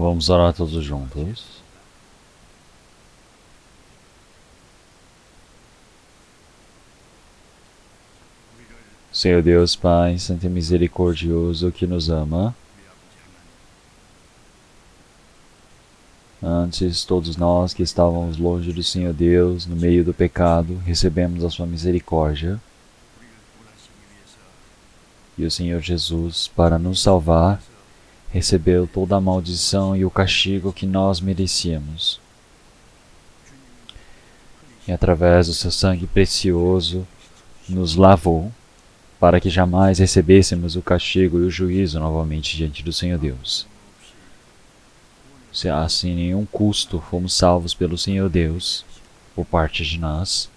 Vamos orar todos juntos. Senhor Deus, Pai, Santo e Misericordioso, que nos ama, antes todos nós que estávamos longe do Senhor Deus, no meio do pecado, recebemos a sua misericórdia. E o Senhor Jesus, para nos salvar, recebeu toda a maldição e o castigo que nós merecíamos. E através do seu sangue precioso, nos lavou, para que jamais recebêssemos o castigo e o juízo novamente diante do Senhor Deus. Se sem nenhum custo fomos salvos pelo Senhor Deus, por parte de nós,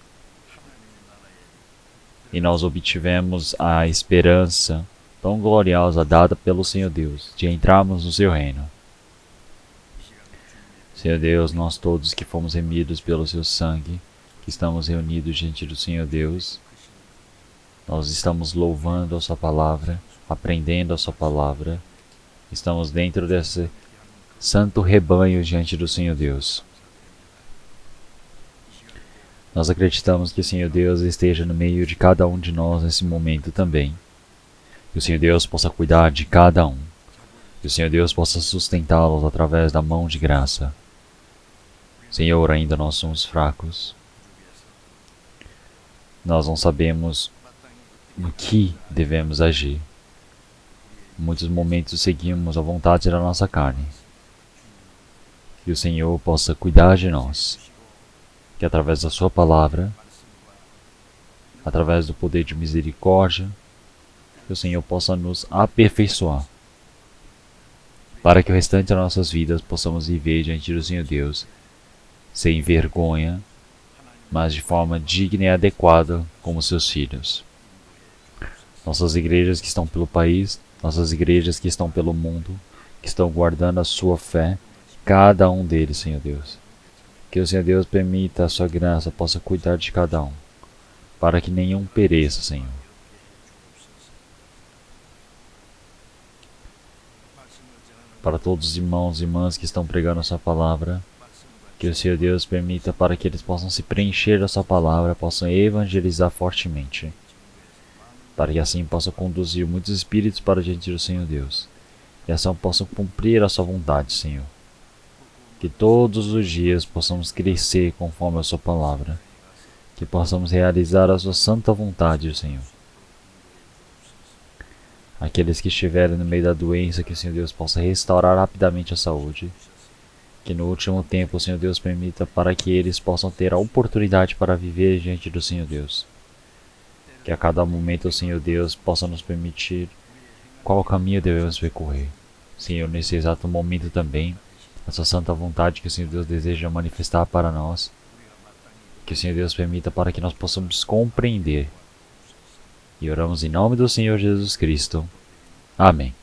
e nós obtivemos a esperança tão gloriosa dada pelo Senhor Deus, de entrarmos no seu reino. Senhor Deus, nós todos que fomos remidos pelo seu sangue, que estamos reunidos diante do Senhor Deus, nós estamos louvando a sua palavra, aprendendo a sua palavra, estamos dentro desse santo rebanho diante do Senhor Deus. Nós acreditamos que o Senhor Deus esteja no meio de cada um de nós nesse momento também. Que o Senhor Deus possa cuidar de cada um. Que o Senhor Deus possa sustentá-los através da mão de graça. Senhor, ainda nós somos fracos. Nós não sabemos no que devemos agir. Em muitos momentos seguimos a vontade da nossa carne. Que o Senhor possa cuidar de nós. Que através da sua palavra, através do poder de misericórdia, que o Senhor possa nos aperfeiçoar, para que o restante das nossas vidas possamos viver diante do Senhor Deus, sem vergonha, mas de forma digna e adequada como seus filhos. Nossas igrejas que estão pelo país, nossas igrejas que estão pelo mundo, que estão guardando a sua fé, cada um deles, Senhor Deus. Que o Senhor Deus permita a sua graça possa cuidar de cada um, para que nenhum pereça, Senhor. Para todos os irmãos e irmãs que estão pregando a sua palavra, que o Senhor Deus permita para que eles possam se preencher da sua palavra, possam evangelizar fortemente, para que assim possam conduzir muitos espíritos para diante do Senhor Deus, e assim possam cumprir a sua vontade, Senhor. Que todos os dias possamos crescer conforme a sua palavra, que possamos realizar a sua santa vontade, Senhor. Aqueles que estiverem no meio da doença, que o Senhor Deus possa restaurar rapidamente a saúde, que no último tempo o Senhor Deus permita para que eles possam ter a oportunidade para viver diante do Senhor Deus. Que a cada momento o Senhor Deus possa nos permitir qual caminho devemos percorrer. Senhor, nesse exato momento também, a sua santa vontade que o Senhor Deus deseja manifestar para nós, que o Senhor Deus permita para que nós possamos compreender. E oramos em nome do Senhor Jesus Cristo. Amém.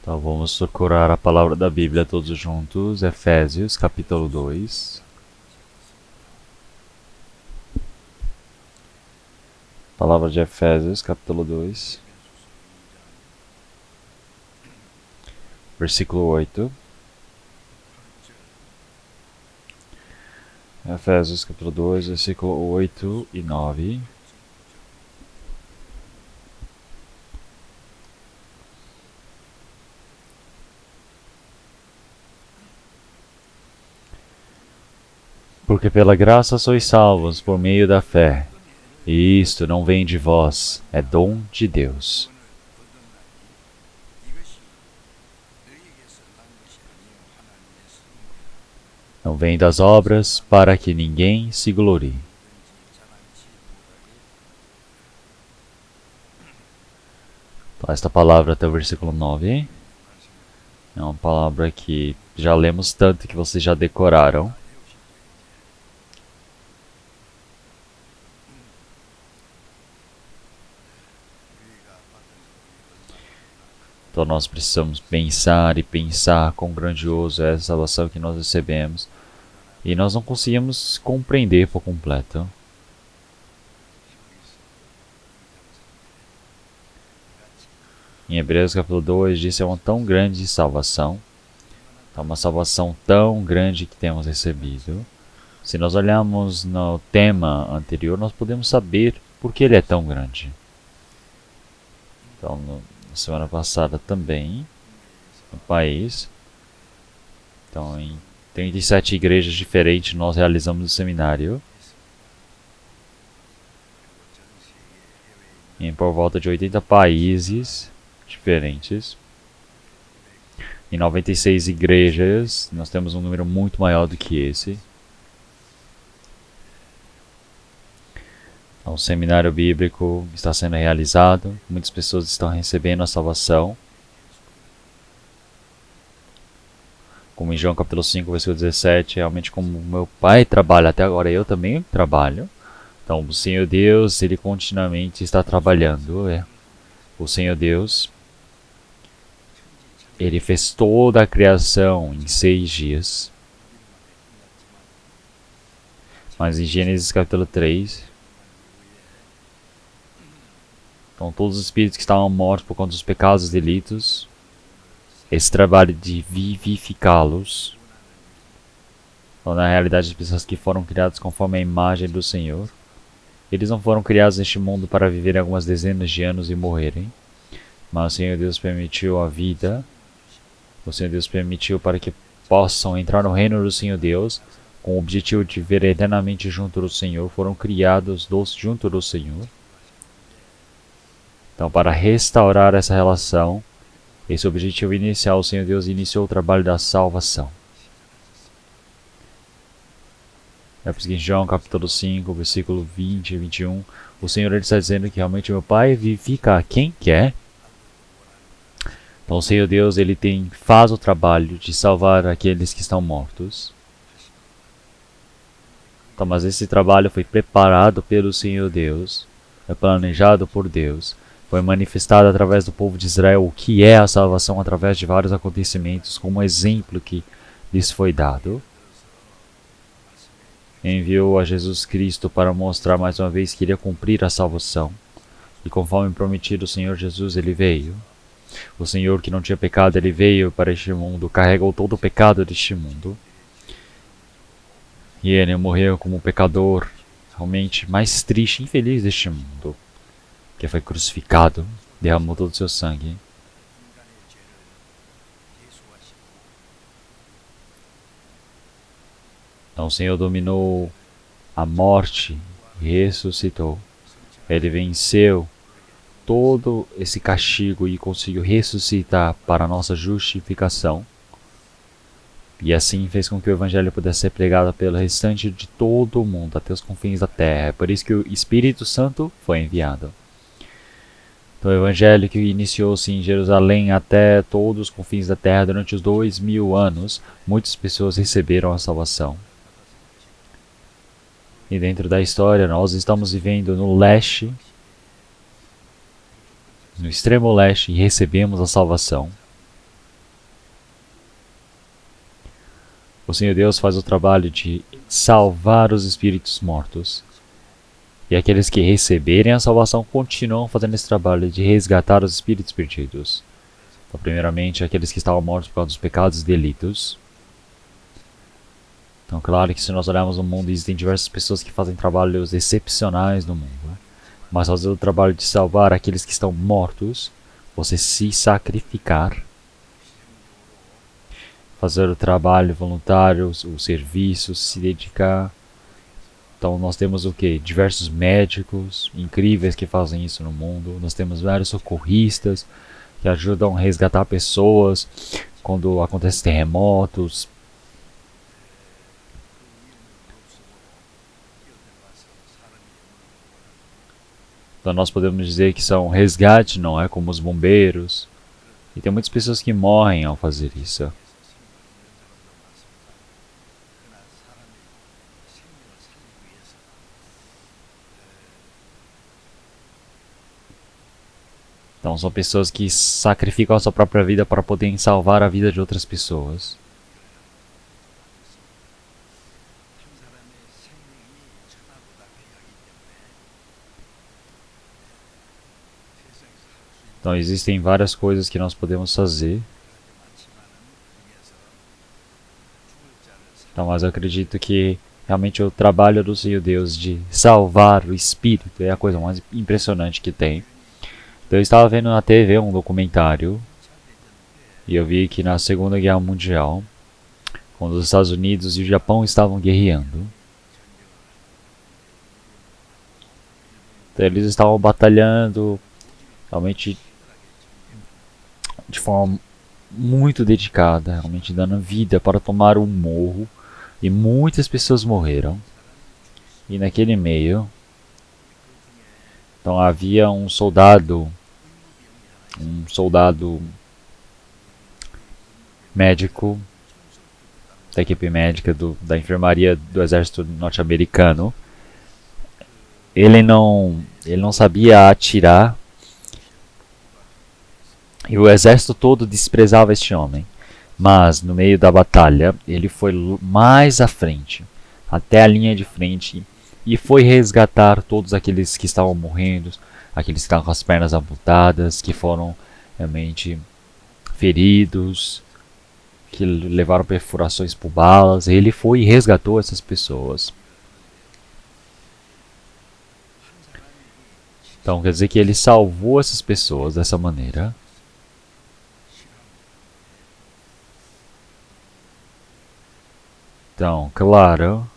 Então vamos procurar a palavra da Bíblia todos juntos, Efésios capítulo 2. Palavra de Efésios capítulo 2, versículo 8. Efésios capítulo 2, versículo 8 e 9. Porque pela graça sois salvos por meio da fé, e isto não vem de vós, é dom de Deus. Não vem das obras, para que ninguém se glorie. Então, esta palavra até o versículo 9 é uma palavra que já lemos tanto que vocês já decoraram. Então nós precisamos pensar e pensar quão grandioso é essa salvação que nós recebemos. E nós não conseguimos compreender por completo. Em Hebreus capítulo 2 diz que é uma tão grande salvação. É uma salvação tão grande que temos recebido. Se nós olharmos no tema anterior, nós podemos saber por que ele é tão grande. Então, na semana passada também, no país, então em 37 igrejas diferentes nós realizamos o seminário. Em por volta de 80 países diferentes. Em 96 igrejas, nós temos um número muito maior do que esse. Então, o seminário bíblico está sendo realizado, muitas pessoas estão recebendo a salvação. Como em João capítulo 5, versículo 17, realmente como meu pai trabalha até agora, eu também trabalho. Então, o Senhor Deus, Ele continuamente está trabalhando. O Senhor Deus, Ele fez toda a criação em 6 dias. Mas em Gênesis capítulo 3, então todos os espíritos que estavam mortos por conta dos pecados e delitos, esse trabalho de vivificá-los, então, na realidade, as pessoas que foram criadas conforme a imagem do Senhor, eles não foram criados neste mundo para viverem algumas dezenas de anos e morrerem, mas o Senhor Deus permitiu a vida, o Senhor Deus permitiu para que possam entrar no reino do Senhor Deus, com o objetivo de viver eternamente junto do Senhor, foram criados junto do Senhor. Então, para restaurar essa relação, esse objetivo inicial, o Senhor Deus iniciou o trabalho da salvação. É por isso que em João capítulo 5, versículo 20 e 21, o Senhor ele está dizendo que realmente meu Pai vivifica a quem quer. Então o Senhor Deus ele faz o trabalho de salvar aqueles que estão mortos. Então, mas esse trabalho foi preparado pelo Senhor Deus, é planejado por Deus. Foi manifestado através do povo de Israel o que é a salvação através de vários acontecimentos, como exemplo que lhes foi dado. Enviou a Jesus Cristo para mostrar mais uma vez que iria cumprir a salvação. E conforme prometido, o Senhor Jesus ele veio. O Senhor que não tinha pecado, ele veio para este mundo, carregou todo o pecado deste mundo. E ele morreu como um pecador realmente mais triste e infeliz deste mundo, que foi crucificado, derramou todo o seu sangue. Então o Senhor dominou a morte e ressuscitou. Ele venceu todo esse castigo e conseguiu ressuscitar para a nossa justificação. E assim fez com que o Evangelho pudesse ser pregado pelo restante de todo o mundo, até os confins da terra. É por isso que o Espírito Santo foi enviado. Então o Evangelho que iniciou-se em Jerusalém até todos os confins da terra durante os 2000 anos, muitas pessoas receberam a salvação. E dentro da história, nós estamos vivendo no leste, no extremo leste, e recebemos a salvação. O Senhor Deus faz o trabalho de salvar os espíritos mortos. E aqueles que receberem a salvação continuam fazendo esse trabalho de resgatar os espíritos perdidos. Então, primeiramente, aqueles que estavam mortos por causa dos pecados e delitos. Então, claro que se nós olharmos no mundo, existem diversas pessoas que fazem trabalhos excepcionais no mundo. Mas fazer o trabalho de salvar aqueles que estão mortos, você se sacrificar, fazer o trabalho voluntário, o serviço, se dedicar. Então nós temos o que? Diversos médicos incríveis que fazem isso no mundo. Nós temos vários socorristas que ajudam a resgatar pessoas quando acontecem terremotos. Então nós podemos dizer que são resgate, não é? Como os bombeiros. E tem muitas pessoas que morrem ao fazer isso. Então são pessoas que sacrificam a sua própria vida para poderem salvar a vida de outras pessoas. Então existem várias coisas que nós podemos fazer. Então, mas eu acredito que realmente o trabalho do Senhor Deus de salvar o espírito é a coisa mais impressionante que tem. Então eu estava vendo na TV um documentário e eu vi que na Segunda Guerra Mundial, quando os Estados Unidos e o Japão estavam guerreando, então eles estavam batalhando realmente de forma muito dedicada, realmente dando vida para tomar um morro, e muitas pessoas morreram. E naquele meio, então havia um soldado médico da equipe médica da enfermaria do exército norte-americano. Ele não sabia atirar e o exército todo desprezava este homem. Mas no meio da batalha ele foi mais à frente, até a linha de frente, e foi resgatar todos aqueles que estavam morrendo, aqueles que estavam com as pernas amputadas, que foram realmente feridos, que levaram perfurações por balas. Ele foi e resgatou essas pessoas. Então quer dizer que ele salvou essas pessoas dessa maneira. Então, claro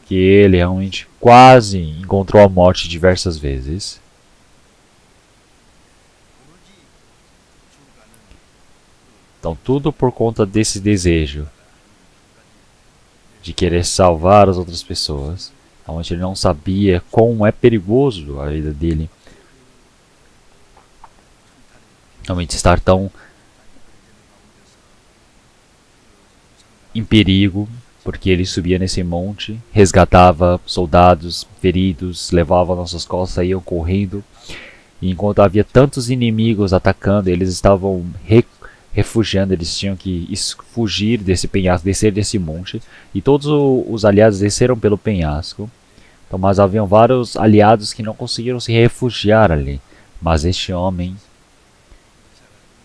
que ele realmente quase encontrou a morte diversas vezes. Então, tudo por conta desse desejo de querer salvar as outras pessoas. Realmente ele não sabia como é perigoso a vida dele. Realmente estar tão em perigo, porque ele subia nesse monte, resgatava soldados feridos, levava nossas costas, saíam correndo. E enquanto havia tantos inimigos atacando, eles estavam refugiando, eles tinham que fugir desse penhasco, descer desse monte. E todos os aliados desceram pelo penhasco. Então, mas haviam vários aliados que não conseguiram se refugiar ali. Mas este homem,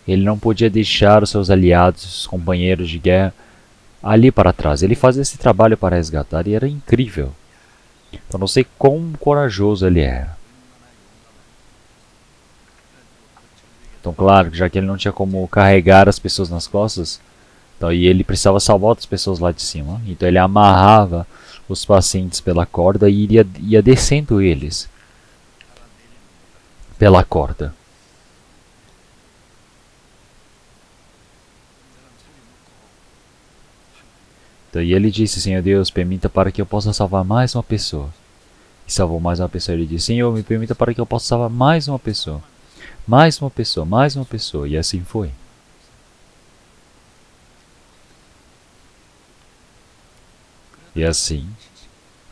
ele não podia deixar os seus aliados, os companheiros de guerra, ali para trás. Ele fazia esse trabalho para resgatar e era incrível. Então não sei quão corajoso ele era. Então claro, já que ele não tinha como carregar as pessoas nas costas, então, e ele precisava salvar outras pessoas lá de cima, então ele amarrava os pacientes pela corda e ia descendo eles pela corda. Então, e ele disse: Senhor Deus, permita para que eu possa salvar mais uma pessoa. E salvou mais uma pessoa. Ele disse: Senhor, me permita para que eu possa salvar mais uma pessoa. Mais uma pessoa, mais uma pessoa. E assim foi. E assim,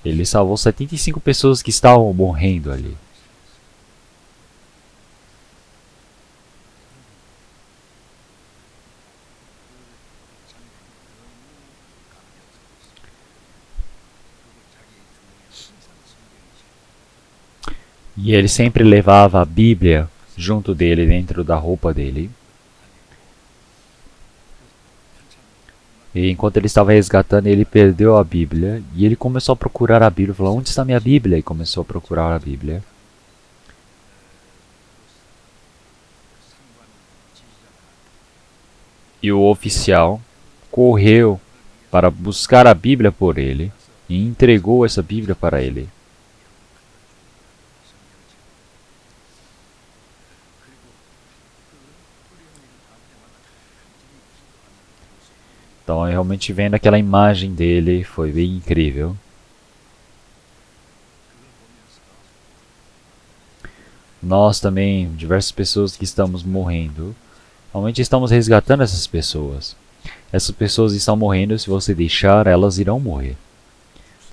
ele salvou 75 pessoas que estavam morrendo ali. E ele sempre levava a Bíblia junto dele, dentro da roupa dele. E enquanto ele estava resgatando, ele perdeu a Bíblia. E ele começou a procurar a Bíblia. Falou, onde está minha Bíblia? E começou a procurar a Bíblia. E o oficial correu para buscar a Bíblia por ele. E entregou essa Bíblia para ele. Então, realmente vendo aquela imagem dele, foi bem incrível. Nós também, diversas pessoas que estamos morrendo, realmente estamos resgatando essas pessoas. Essas pessoas estão morrendo, se você deixar, elas irão morrer.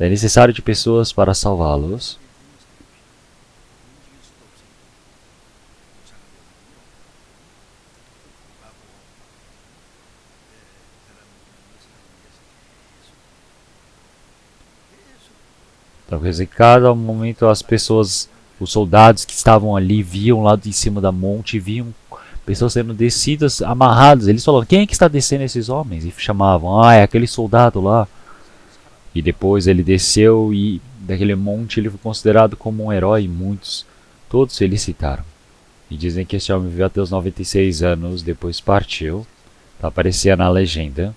É necessário de pessoas para salvá-los. Então, quer dizer, cada momento as pessoas, os soldados que estavam ali, viam lá de cima da monte, viam pessoas sendo descidas, amarradas. Eles falavam, quem é que está descendo esses homens? E chamavam, é aquele soldado lá. E depois ele desceu e daquele monte ele foi considerado como um herói. Muitos, todos felicitaram. E dizem que esse homem viveu até os 96 anos, depois partiu. Então, aparecia na legenda.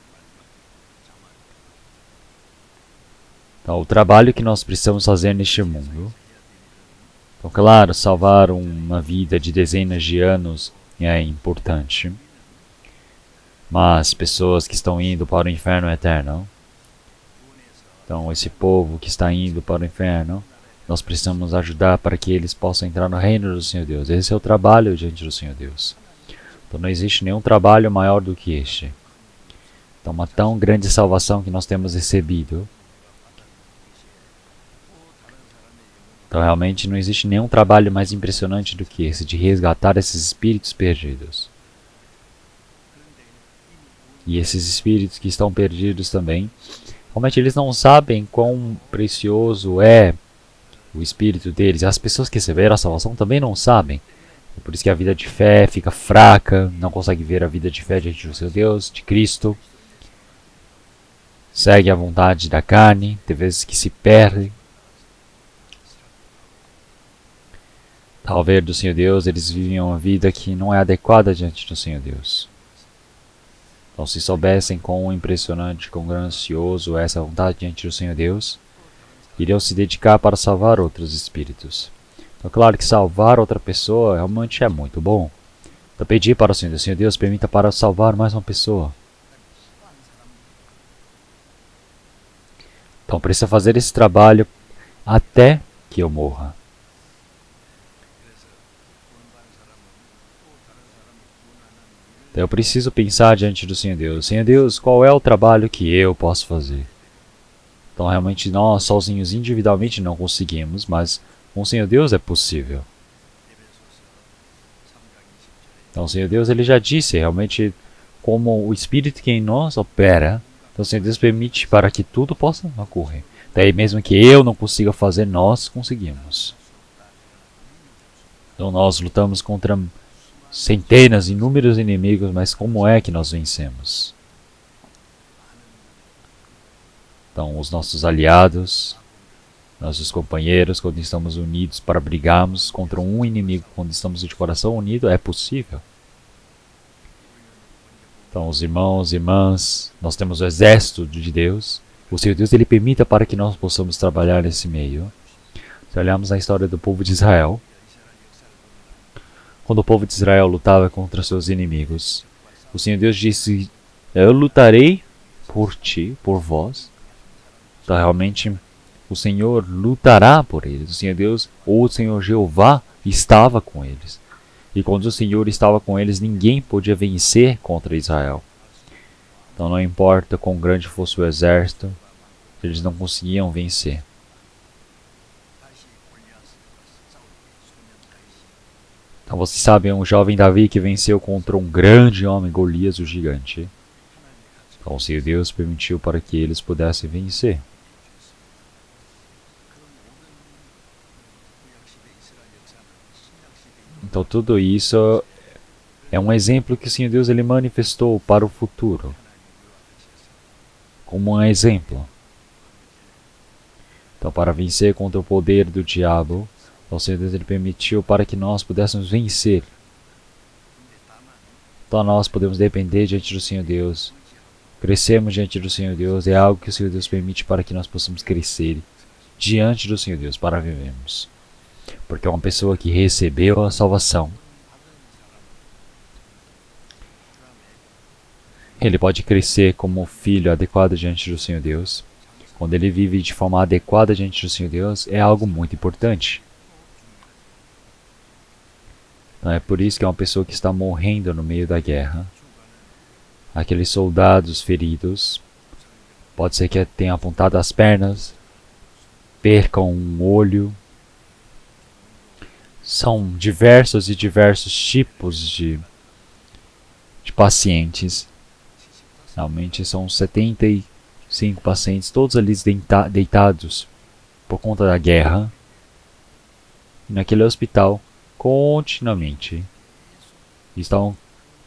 Então, o trabalho que nós precisamos fazer neste mundo. Então, claro, salvar uma vida de dezenas de anos é importante. Mas pessoas que estão indo para o inferno eterno. Então, esse povo que está indo para o inferno, nós precisamos ajudar para que eles possam entrar no reino do Senhor Deus. Esse é o trabalho diante do Senhor Deus. Então, não existe nenhum trabalho maior do que este. Então, uma tão grande salvação que nós temos recebido. Então, realmente, não existe nenhum trabalho mais impressionante do que esse, de resgatar esses espíritos perdidos. E esses espíritos que estão perdidos também, realmente eles não sabem quão precioso é o espírito deles. As pessoas que receberam a salvação também não sabem. É por isso que a vida de fé fica fraca, não consegue ver a vida de fé diante do seu Deus, de Cristo. Segue a vontade da carne, tem vezes que se perdem. Ao ver do Senhor Deus, eles vivem uma vida que não é adequada diante do Senhor Deus. Então, se soubessem quão impressionante, quão grandioso é essa vontade diante do Senhor Deus, iriam se dedicar para salvar outros espíritos. Então, claro que salvar outra pessoa realmente é muito bom. Então, pedir para o Senhor Deus, permita para salvar mais uma pessoa. Então, precisa fazer esse trabalho até que eu morra. Então, eu preciso pensar diante do Senhor Deus. Senhor Deus, qual é o trabalho que eu posso fazer? Então, realmente, nós sozinhos, individualmente, não conseguimos, mas com o Senhor Deus é possível. Então, o Senhor Deus, ele já disse, realmente, como o Espírito que em nós opera, então o Senhor Deus permite para que tudo possa ocorrer. Daí mesmo que eu não consiga fazer, nós conseguimos. Então, nós lutamos contra centenas, inúmeros inimigos, mas como é que nós vencemos? Então, os nossos aliados, nossos companheiros, quando estamos unidos para brigarmos contra um inimigo, quando estamos de coração unido, é possível. Então, os irmãos e irmãs, nós temos o exército de Deus. O Senhor Deus, ele permita para que nós possamos trabalhar nesse meio. Se olharmos na história do povo de Israel, quando o povo de Israel lutava contra seus inimigos, o Senhor Deus disse, eu lutarei por ti, por vós. Então, realmente, o Senhor lutará por eles. O Senhor Deus, ou o Senhor Jeová, estava com eles. E quando o Senhor estava com eles, ninguém podia vencer contra Israel. Então, não importa quão grande fosse o exército, eles não conseguiam vencer. Então, vocês sabem, um jovem Davi que venceu contra um grande homem, Golias, o gigante. Então, o Senhor Deus permitiu para que eles pudessem vencer. Então tudo isso é um exemplo que o Senhor Deus ele manifestou para o futuro. Como um exemplo. Então para vencer contra o poder do diabo, o Senhor Deus ele permitiu para que nós pudéssemos vencer. Então nós podemos depender diante do Senhor Deus. Crescermos diante do Senhor Deus é algo que o Senhor Deus permite para que nós possamos crescer diante do Senhor Deus para vivermos. Porque é uma pessoa que recebeu a salvação. Ele pode crescer como filho adequado diante do Senhor Deus. Quando ele vive de forma adequada diante do Senhor Deus, é algo muito importante. Então é por isso que é uma pessoa que está morrendo no meio da guerra. Aqueles soldados feridos, pode ser que tenham apontado as pernas, percam um olho. São diversos e diversos tipos de pacientes. Realmente são 75 pacientes, todos ali deitados por conta da guerra. E naquele hospital, continuamente, estão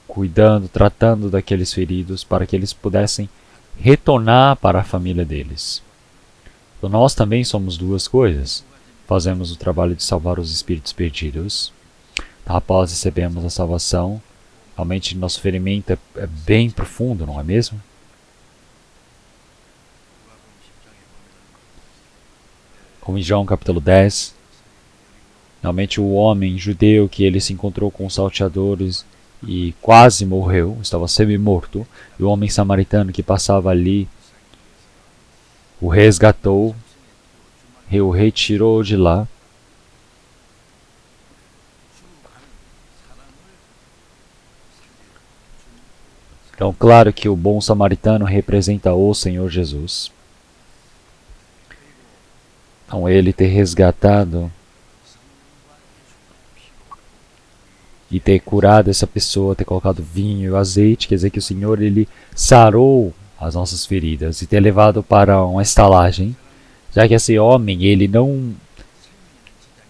cuidando, tratando daqueles feridos para que eles pudessem retornar para a família deles. Então nós também somos duas coisas. Fazemos o trabalho de salvar os espíritos perdidos. Após recebemos a salvação, realmente nosso ferimento é bem profundo, não é mesmo? Como em João capítulo 10, realmente o homem judeu que ele se encontrou com os salteadores e quase morreu, estava semi-morto, e o homem samaritano que passava ali o resgatou, o retirou de lá. Então, claro que o bom samaritano representa o Senhor Jesus. Então, ele ter resgatado e ter curado essa pessoa, ter colocado vinho e azeite, quer dizer que o Senhor ele sarou as nossas feridas e ter levado para uma estalagem, já que esse homem ele não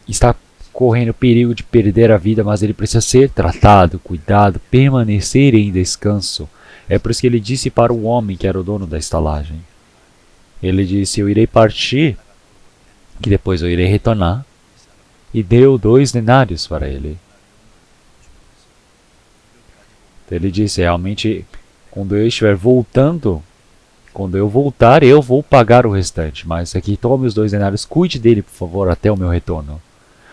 está correndo perigo de perder a vida, mas ele precisa ser tratado, cuidado, permanecer em descanso. É por isso que ele disse para o homem que era o dono da estalagem. Ele disse, eu irei partir, que depois eu irei retornar, e deu 2 denários para ele. Então ele disse, realmente, quando eu estiver voltando, quando eu voltar, eu vou pagar o restante, mas aqui tome os 2 denários, cuide dele, por favor, até o meu retorno.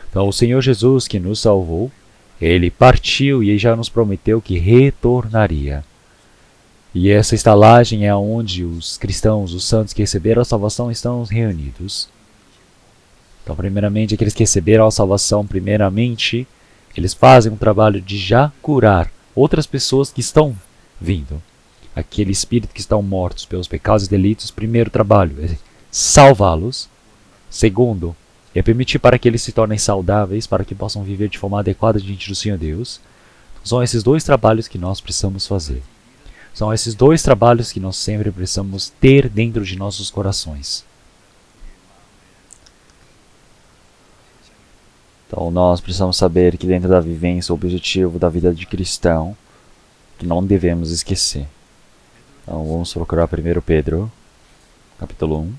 Então o Senhor Jesus que nos salvou, ele partiu e já nos prometeu que retornaria. E essa estalagem é onde os cristãos, os santos que receberam a salvação estão reunidos. Então, primeiramente, aqueles que receberam a salvação, primeiramente, eles fazem um trabalho de já curar outras pessoas que estão vindo. Aquele espírito que estão mortos pelos pecados e delitos, primeiro trabalho é salvá-los. Segundo, é permitir para que eles se tornem saudáveis, para que possam viver de forma adequada diante do Senhor Deus. São esses 2 trabalhos que nós precisamos fazer. São esses 2 trabalhos que nós sempre precisamos ter dentro de nossos corações. Então nós precisamos saber que dentro da vivência, o objetivo da vida de cristão, que não devemos esquecer. Então vamos procurar 1 Pedro, capítulo 1.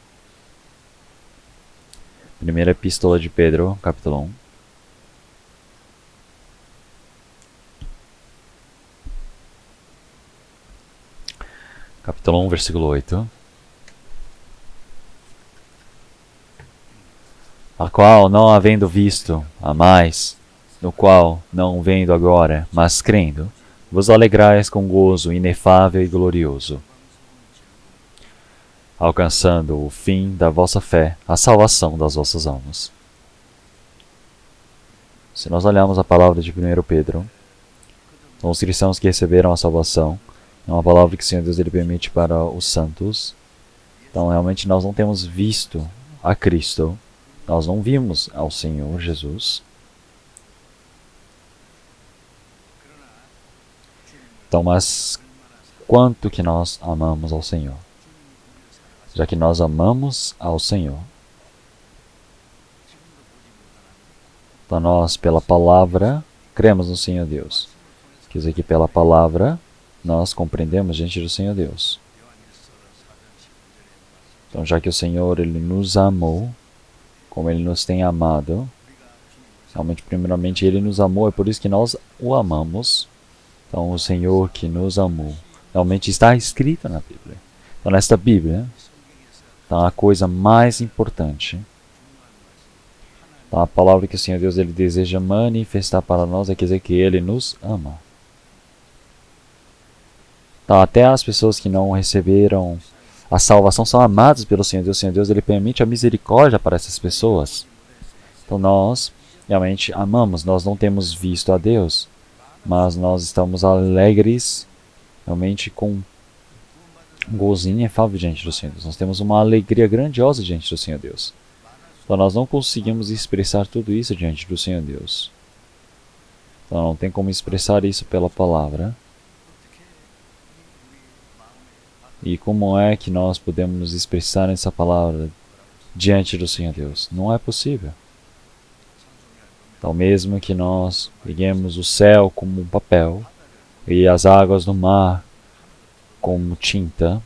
Primeira epístola de Pedro, capítulo 1. Capítulo 1, versículo 8. A qual, não havendo visto, amais, no qual, não vendo agora, mas crendo, vos alegrais com gozo inefável e glorioso, alcançando o fim da vossa fé, a salvação das vossas almas. Se nós olharmos a palavra de 1 Pedro, são os cristãos que receberam a salvação, é uma palavra que o Senhor Deus ele permite para os santos. Então realmente nós não temos visto a Cristo, nós não vimos ao Senhor Jesus. Então, mas quanto que nós amamos ao Senhor? Já que nós amamos ao Senhor, então nós, pela palavra cremos no Senhor Deus. Quer dizer que pela palavra nós compreendemos diante do Senhor Deus. Então, já que o Senhor Ele nos amou, como Ele nos tem amado, realmente, primeiramente, Ele nos amou, é por isso que nós o amamos. Então, o Senhor que nos amou, realmente está escrito na Bíblia. Então, nesta Bíblia, está a coisa mais importante. Então, a palavra que o Senhor Deus Ele deseja manifestar para nós é dizer que Ele nos ama. Então, até as pessoas que não receberam a salvação são amadas pelo Senhor Deus. O Senhor Deus Ele permite a misericórdia para essas pessoas. Então, nós realmente amamos. Nós não temos visto a Deus, mas nós estamos alegres, realmente com um gozinho inefável diante do Senhor Deus. Nós temos uma alegria grandiosa diante do Senhor Deus. Então nós não conseguimos expressar tudo isso diante do Senhor Deus. Então não tem como expressar isso pela palavra. E como é que nós podemos expressar essa palavra diante do Senhor Deus? Não é possível. Então mesmo que nós peguemos o céu como um papel e as águas do mar como tinta,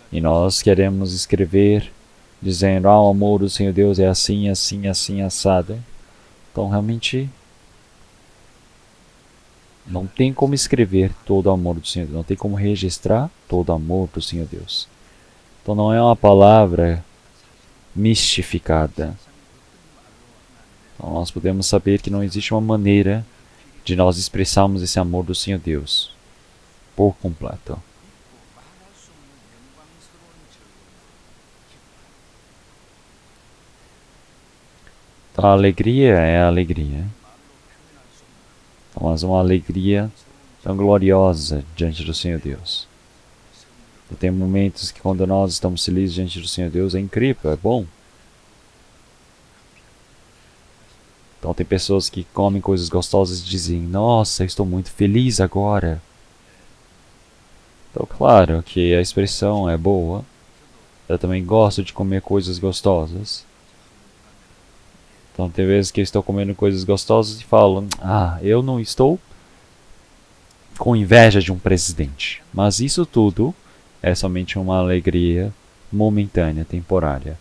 e nós queremos escrever dizendo, o amor do Senhor Deus é assim, assim, assim, assado. Então realmente não tem como escrever todo o amor do Senhor Deus, não tem como registrar todo o amor do Senhor Deus. Então não é uma palavra mistificada. Então nós podemos saber que não existe uma maneira de nós expressarmos esse amor do Senhor Deus por completo. Então a alegria é a alegria. Mas uma alegria tão gloriosa diante do Senhor Deus. E tem momentos que quando nós estamos felizes diante do Senhor Deus é incrível, é bom. Então tem pessoas que comem coisas gostosas e dizem, nossa, eu estou muito feliz agora. Então claro que a expressão é boa. Eu também gosto de comer coisas gostosas. Então tem vezes que eu estou comendo coisas gostosas e falo, eu não estou com inveja de um presidente. Mas isso tudo é somente uma alegria momentânea, temporária.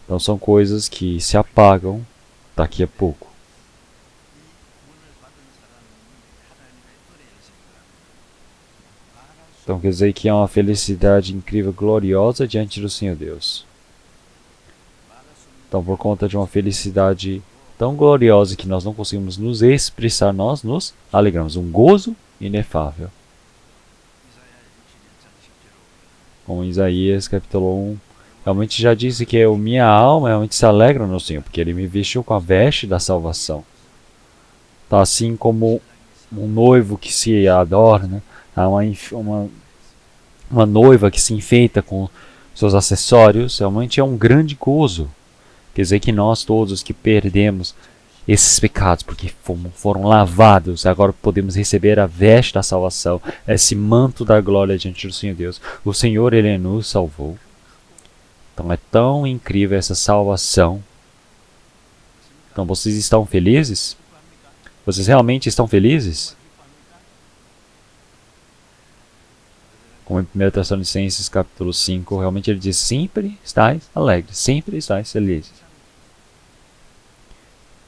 Então são coisas que se apagam daqui a pouco. Então quer dizer que é uma felicidade incrível, gloriosa diante do Senhor Deus. Então por conta de uma felicidade tão gloriosa que nós não conseguimos nos expressar, nós nos alegramos. Um gozo inefável. Como Isaías capítulo 1 realmente já disse que a minha alma realmente se alegra no Senhor, porque Ele me vestiu com a veste da salvação. Tá, assim como um noivo que se adorna, uma noiva que se enfeita com seus acessórios, realmente é um grande gozo. Quer dizer que nós todos que perdemos esses pecados, porque foram lavados, agora podemos receber a veste da salvação, esse manto da glória diante do Senhor Deus. O Senhor, Ele nos salvou. Então é tão incrível essa salvação. Então vocês estão felizes? Vocês realmente estão felizes? Como em 1 Tessalonicenses capítulo 5, realmente ele diz, sempre estáis alegres, sempre estáis felizes.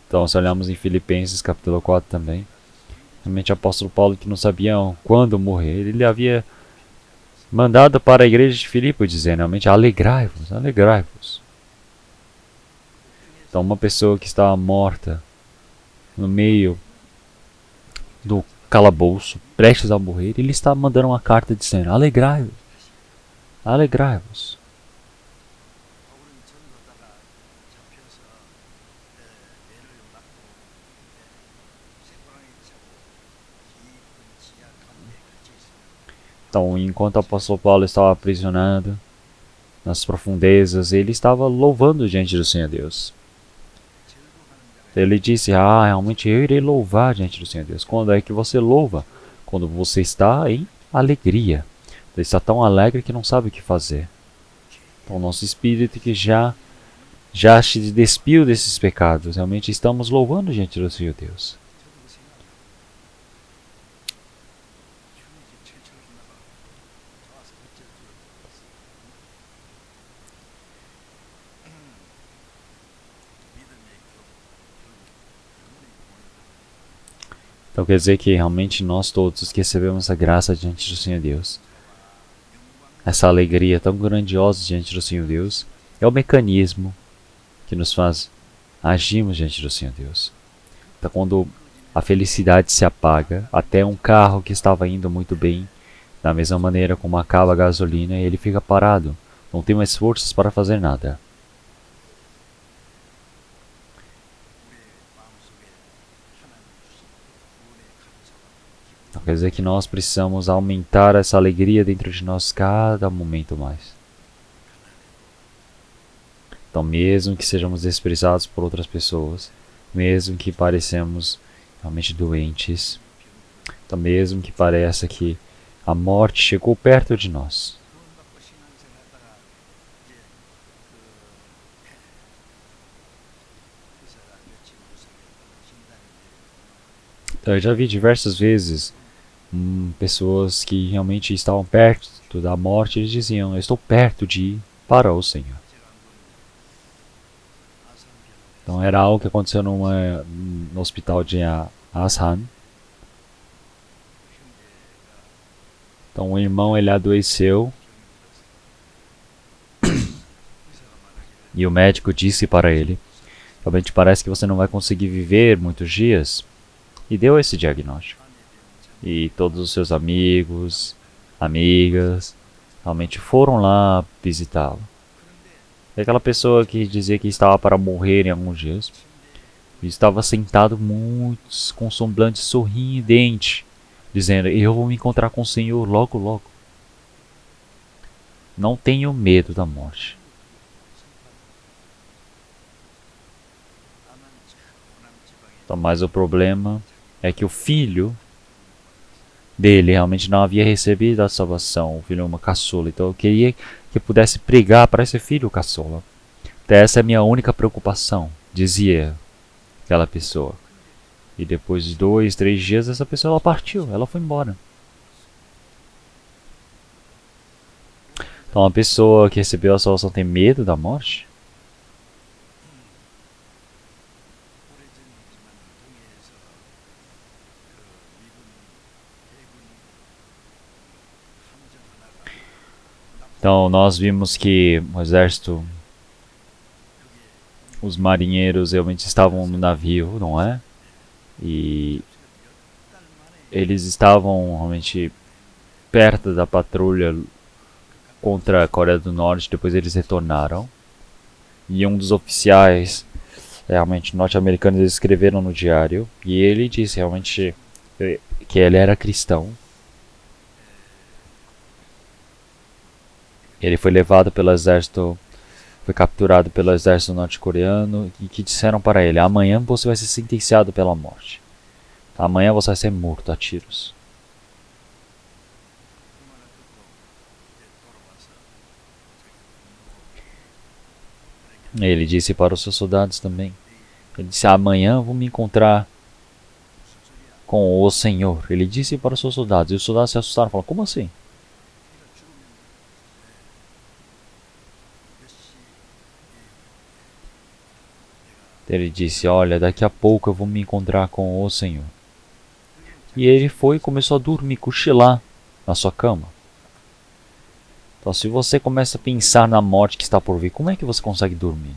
Então, se olharmos em Filipenses capítulo 4 também, realmente o apóstolo Paulo, que não sabia quando morrer, ele havia mandado para a igreja de Filipe, dizendo, realmente, alegrai-vos, alegrai-vos. Então, uma pessoa que estava morta no meio do calabouço, prestes a morrer, ele está mandando uma carta dizendo, alegrai-vos, alegrai-vos. Então, enquanto o apóstolo Paulo estava aprisionado nas profundezas, ele estava louvando diante do Senhor Deus. Ele disse, realmente eu irei louvar diante do Senhor Deus. Quando é que você louva? Quando você está em alegria. Você está tão alegre que não sabe o que fazer. Então, o nosso espírito que já já se despiu desses pecados. Realmente estamos louvando diante do Senhor Deus. Então quer dizer que realmente nós todos que recebemos essa graça diante do Senhor Deus, essa alegria tão grandiosa diante do Senhor Deus, é o mecanismo que nos faz agirmos diante do Senhor Deus. Então quando a felicidade se apaga, até um carro que estava indo muito bem, da mesma maneira como acaba a gasolina, ele fica parado, não tem mais forças para fazer nada. Então quer dizer que nós precisamos aumentar essa alegria dentro de nós cada momento mais. Então mesmo que sejamos desprezados por outras pessoas, mesmo que parecemos realmente doentes, então mesmo que pareça que a morte chegou perto de nós, então, eu já vi diversas vezes pessoas que realmente estavam perto da morte, eles diziam: eu estou perto de ir para o Senhor. Então era algo que aconteceu no hospital de Asan. Então o irmão ele adoeceu e o médico disse para ele: realmente parece que você não vai conseguir viver muitos dias. E deu esse diagnóstico. E todos os seus amigos, amigas, realmente foram lá visitá-lo. E aquela pessoa que dizia que estava para morrer em alguns dias, estava sentado muitos com semblante sorridente, dizendo: eu vou me encontrar com o Senhor logo logo. Não tenho medo da morte. Então, mas o problema é que o filho dele realmente não havia recebido a salvação. O filho é uma caçula. Então eu queria que pudesse pregar para esse filho caçula. Então, essa é a minha única preocupação, dizia aquela pessoa. E depois de 2, 3 dias essa pessoa ela partiu, ela foi embora. Então a pessoa que recebeu a salvação tem medo da morte? Então nós vimos que o exército, os marinheiros realmente estavam no navio, não é? E eles estavam realmente perto da patrulha contra a Coreia do Norte, depois eles retornaram. E um dos oficiais realmente norte-americanos escreveram no diário, e ele disse realmente que ele era cristão. Ele foi levado pelo exército, foi capturado pelo exército norte-coreano e que disseram para ele: amanhã você vai ser sentenciado pela morte. Amanhã você vai ser morto a tiros. Ele disse para os seus soldados também. Ele disse: amanhã eu vou me encontrar com o Senhor. Ele disse para os seus soldados. E os soldados se assustaram e falaram: como assim? Ele disse: olha, daqui a pouco eu vou me encontrar com o Senhor. E ele foi e começou a dormir, cochilar na sua cama. Então se você começa a pensar na morte que está por vir, como é que você consegue dormir?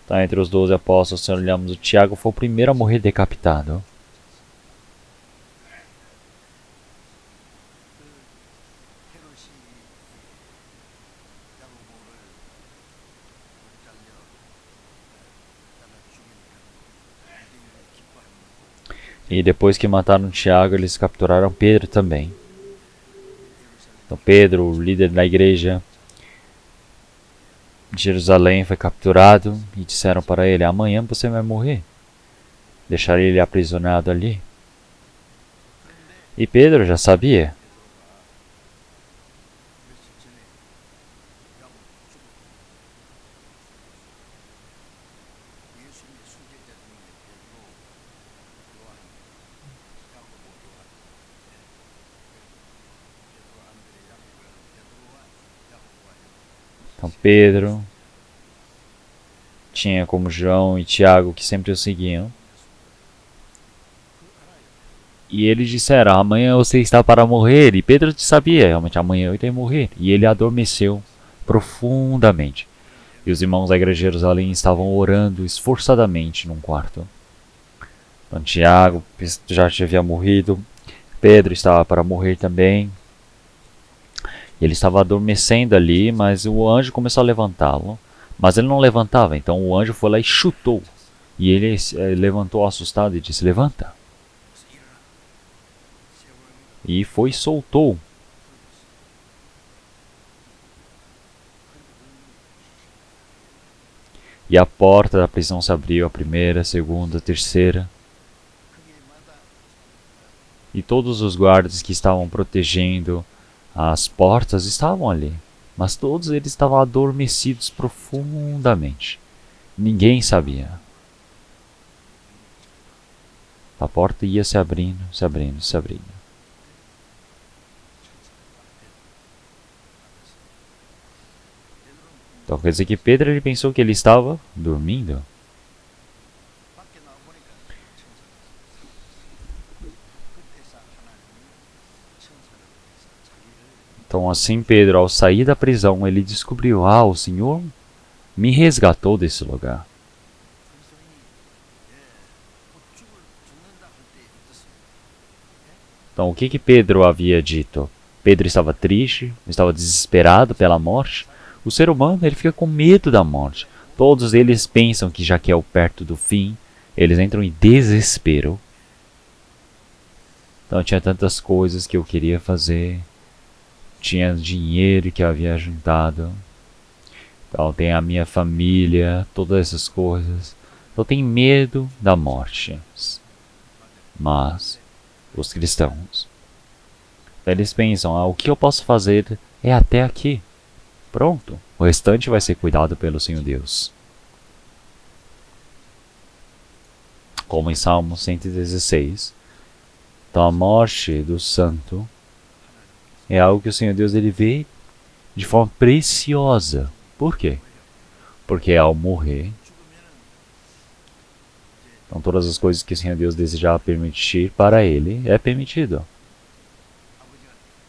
Então, entre os 12 apóstolos, se olhamos, o Tiago foi o primeiro a morrer decapitado. E depois que mataram Tiago, eles capturaram Pedro também. Então Pedro, o líder da igreja de Jerusalém, foi capturado e disseram para ele: amanhã você vai morrer. Deixaram ele aprisionado ali. E Pedro já sabia. Então Pedro tinha como João e Tiago que sempre o seguiam. E eles disseram, amanhã você está para morrer. E Pedro sabia, realmente, amanhã eu irei morrer. E ele adormeceu profundamente. E os irmãos da igreja de Jerusalém estavam orando esforçadamente num quarto. Então Tiago já havia morrido. Pedro estava para morrer também. Ele estava adormecendo ali, mas o anjo começou a levantá-lo. Mas ele não levantava, então o anjo foi lá e chutou. E ele levantou assustado e disse, levanta. E foi e soltou. E a porta da prisão se abriu, a primeira, a segunda, a terceira. E todos os guardas que estavam protegendo as portas estavam ali. Mas todos eles estavam adormecidos profundamente. Ninguém sabia. A porta ia se abrindo, se abrindo, se abrindo. Então quer dizer que Pedro ele pensou que ele estava dormindo. Então assim Pedro, ao sair da prisão, ele descobriu, o Senhor me resgatou desse lugar. Então o que Pedro havia dito? Pedro estava triste, estava desesperado pela morte. O ser humano ele fica com medo da morte. Todos eles pensam que já que é perto do fim, eles entram em desespero. Então tinha tantas coisas que eu queria fazer. Tinha dinheiro que eu havia juntado. Então tem a minha família, todas essas coisas. Então tem medo da morte. Mas os cristãos, eles pensam, o que eu posso fazer é até aqui. Pronto, o restante vai ser cuidado pelo Senhor Deus. Como em Salmo 116. Então a morte do santo é algo que o Senhor Deus ele vê de forma preciosa. Por quê? Porque ao morrer, então todas as coisas que o Senhor Deus desejava permitir para ele, é permitido.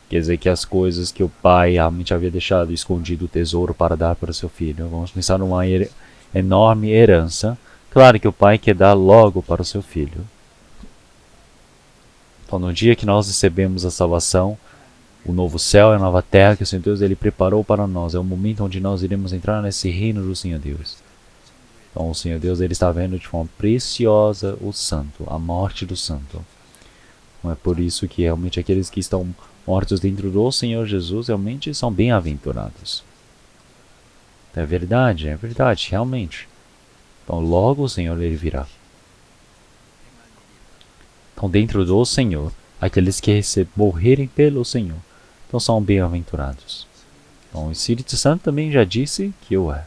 Quer dizer que as coisas que o pai realmente havia deixado escondido o tesouro para dar para o seu filho. Vamos pensar numa enorme herança. Claro que o pai quer dar logo para o seu filho. Então no dia que nós recebemos a salvação, o novo céu e a nova terra que o Senhor Deus ele preparou para nós. É o momento onde nós iremos entrar nesse reino do Senhor Deus. Então o Senhor Deus ele está vendo de forma preciosa o santo, a morte do santo. Então, é por isso que realmente aqueles que estão mortos dentro do Senhor Jesus realmente são bem-aventurados. É verdade, realmente. Então logo o Senhor ele virá. Então dentro do Senhor, aqueles que morrerem pelo Senhor, então são bem-aventurados. Então o Espírito Santo também já disse que o é.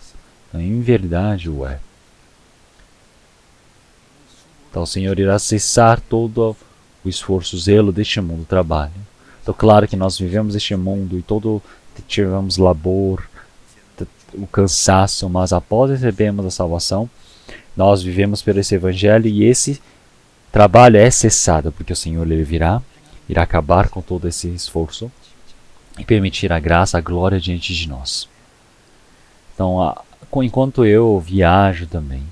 Então, em verdade o é. Então o Senhor irá cessar todo o esforço, o zelo deste mundo, o trabalho. Então claro que nós vivemos este mundo e todo tivemos labor, o cansaço, mas após recebermos a salvação, nós vivemos por esse evangelho e esse trabalho é cessado, porque o Senhor ele virá, irá acabar com todo esse esforço e permitir a graça, a glória diante de nós. Então, enquanto eu viajo também,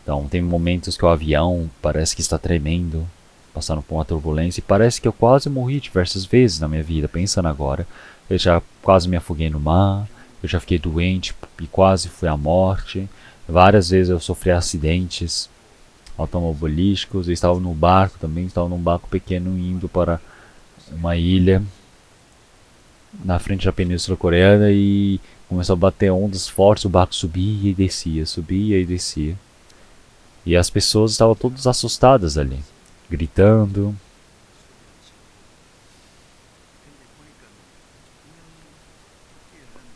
então tem momentos que o avião parece que está tremendo, passando por uma turbulência, e parece que eu quase morri diversas vezes na minha vida, pensando agora. Eu já quase me afoguei no mar, eu já fiquei doente e quase fui à morte. Várias vezes eu sofri acidentes automobilísticos, eu estava no barco também, estava num barco pequeno indo para uma ilha na frente da Península Coreana e começou a bater ondas fortes, o barco subia e descia, subia e descia. E as pessoas estavam todas assustadas ali, gritando.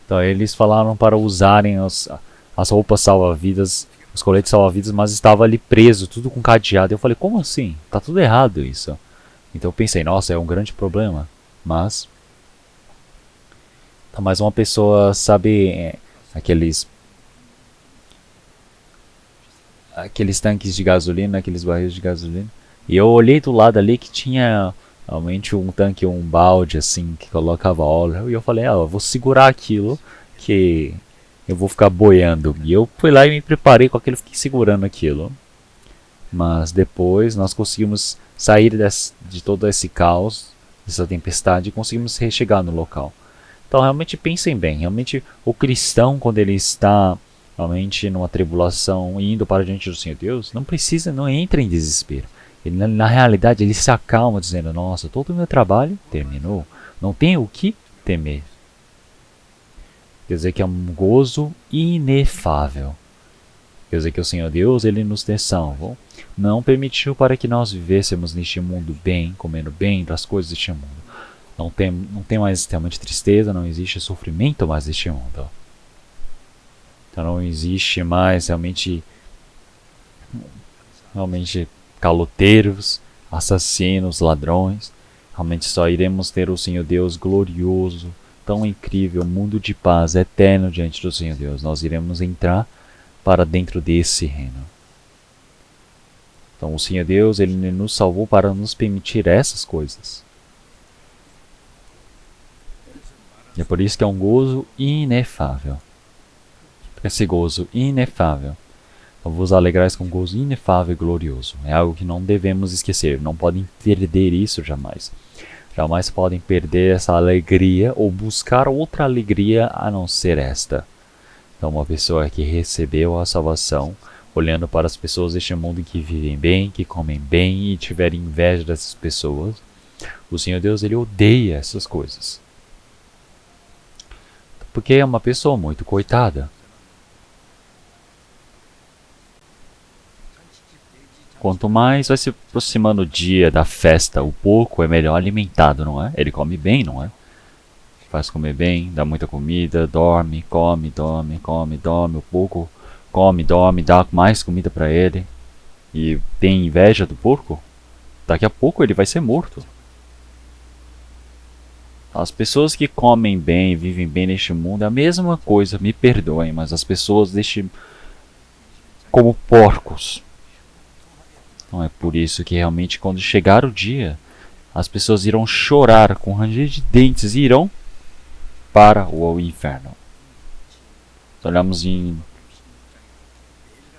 Então eles falaram para usarem as roupas salva-vidas, os coletes salva-vidas, mas estava ali preso, tudo com cadeado. Eu falei, como assim? Tá tudo errado isso. Então eu pensei, nossa, é um grande problema. Mas uma pessoa sabe aqueles tanques de gasolina, aqueles barris de gasolina. E eu olhei do lado ali que tinha realmente um tanque, um balde assim, que colocava óleo. E eu falei, eu vou segurar aquilo, que eu vou ficar boiando. E eu fui lá e me preparei com aquilo, fiquei segurando aquilo. Mas depois nós conseguimos sair de todo esse caos, dessa tempestade, e conseguimos chegar no local. Então realmente pensem bem, realmente o cristão, quando ele está realmente numa tribulação e indo para diante do Senhor Deus, não precisa, não entra em desespero. Ele, na realidade, ele se acalma dizendo, nossa, todo o meu trabalho terminou, não tenho o que temer. Quer dizer que é um gozo inefável. Quer dizer que o Senhor Deus, ele nos tem salvo, não permitiu para que nós vivêssemos neste mundo bem, comendo bem das coisas deste mundo. Não tem mais realmente tristeza, não existe sofrimento mais neste mundo. Então não existe mais realmente caloteiros, assassinos, ladrões. Realmente só iremos ter o Senhor Deus glorioso, tão incrível, mundo de paz eterno diante do Senhor Deus. Nós iremos entrar para dentro desse reino. Então o Senhor Deus, ele nos salvou para nos permitir essas coisas. E é por isso que é um gozo inefável. Esse gozo inefável. Então vos alegrais com gozo inefável e glorioso. É algo que não devemos esquecer. Não podem perder isso jamais. Jamais podem perder essa alegria ou buscar outra alegria a não ser esta. Então uma pessoa que recebeu a salvação, olhando para as pessoas deste mundo que vivem bem, que comem bem e tiverem inveja dessas pessoas, o Senhor Deus, ele odeia essas coisas. Porque é uma pessoa muito coitada. Quanto mais vai se aproximando o dia da festa, o porco é melhor alimentado, não é? Ele come bem, não é? Faz comer bem, dá muita comida, dorme, come, dorme. O porco come, dorme, dá mais comida para ele. E tem inveja do porco? Daqui a pouco ele vai ser morto. As pessoas que comem bem, vivem bem neste mundo, é a mesma coisa, me perdoem, mas as pessoas como porcos. Então é por isso que realmente quando chegar o dia, as pessoas irão chorar com ranger de dentes e irão para o inferno. Olhamos em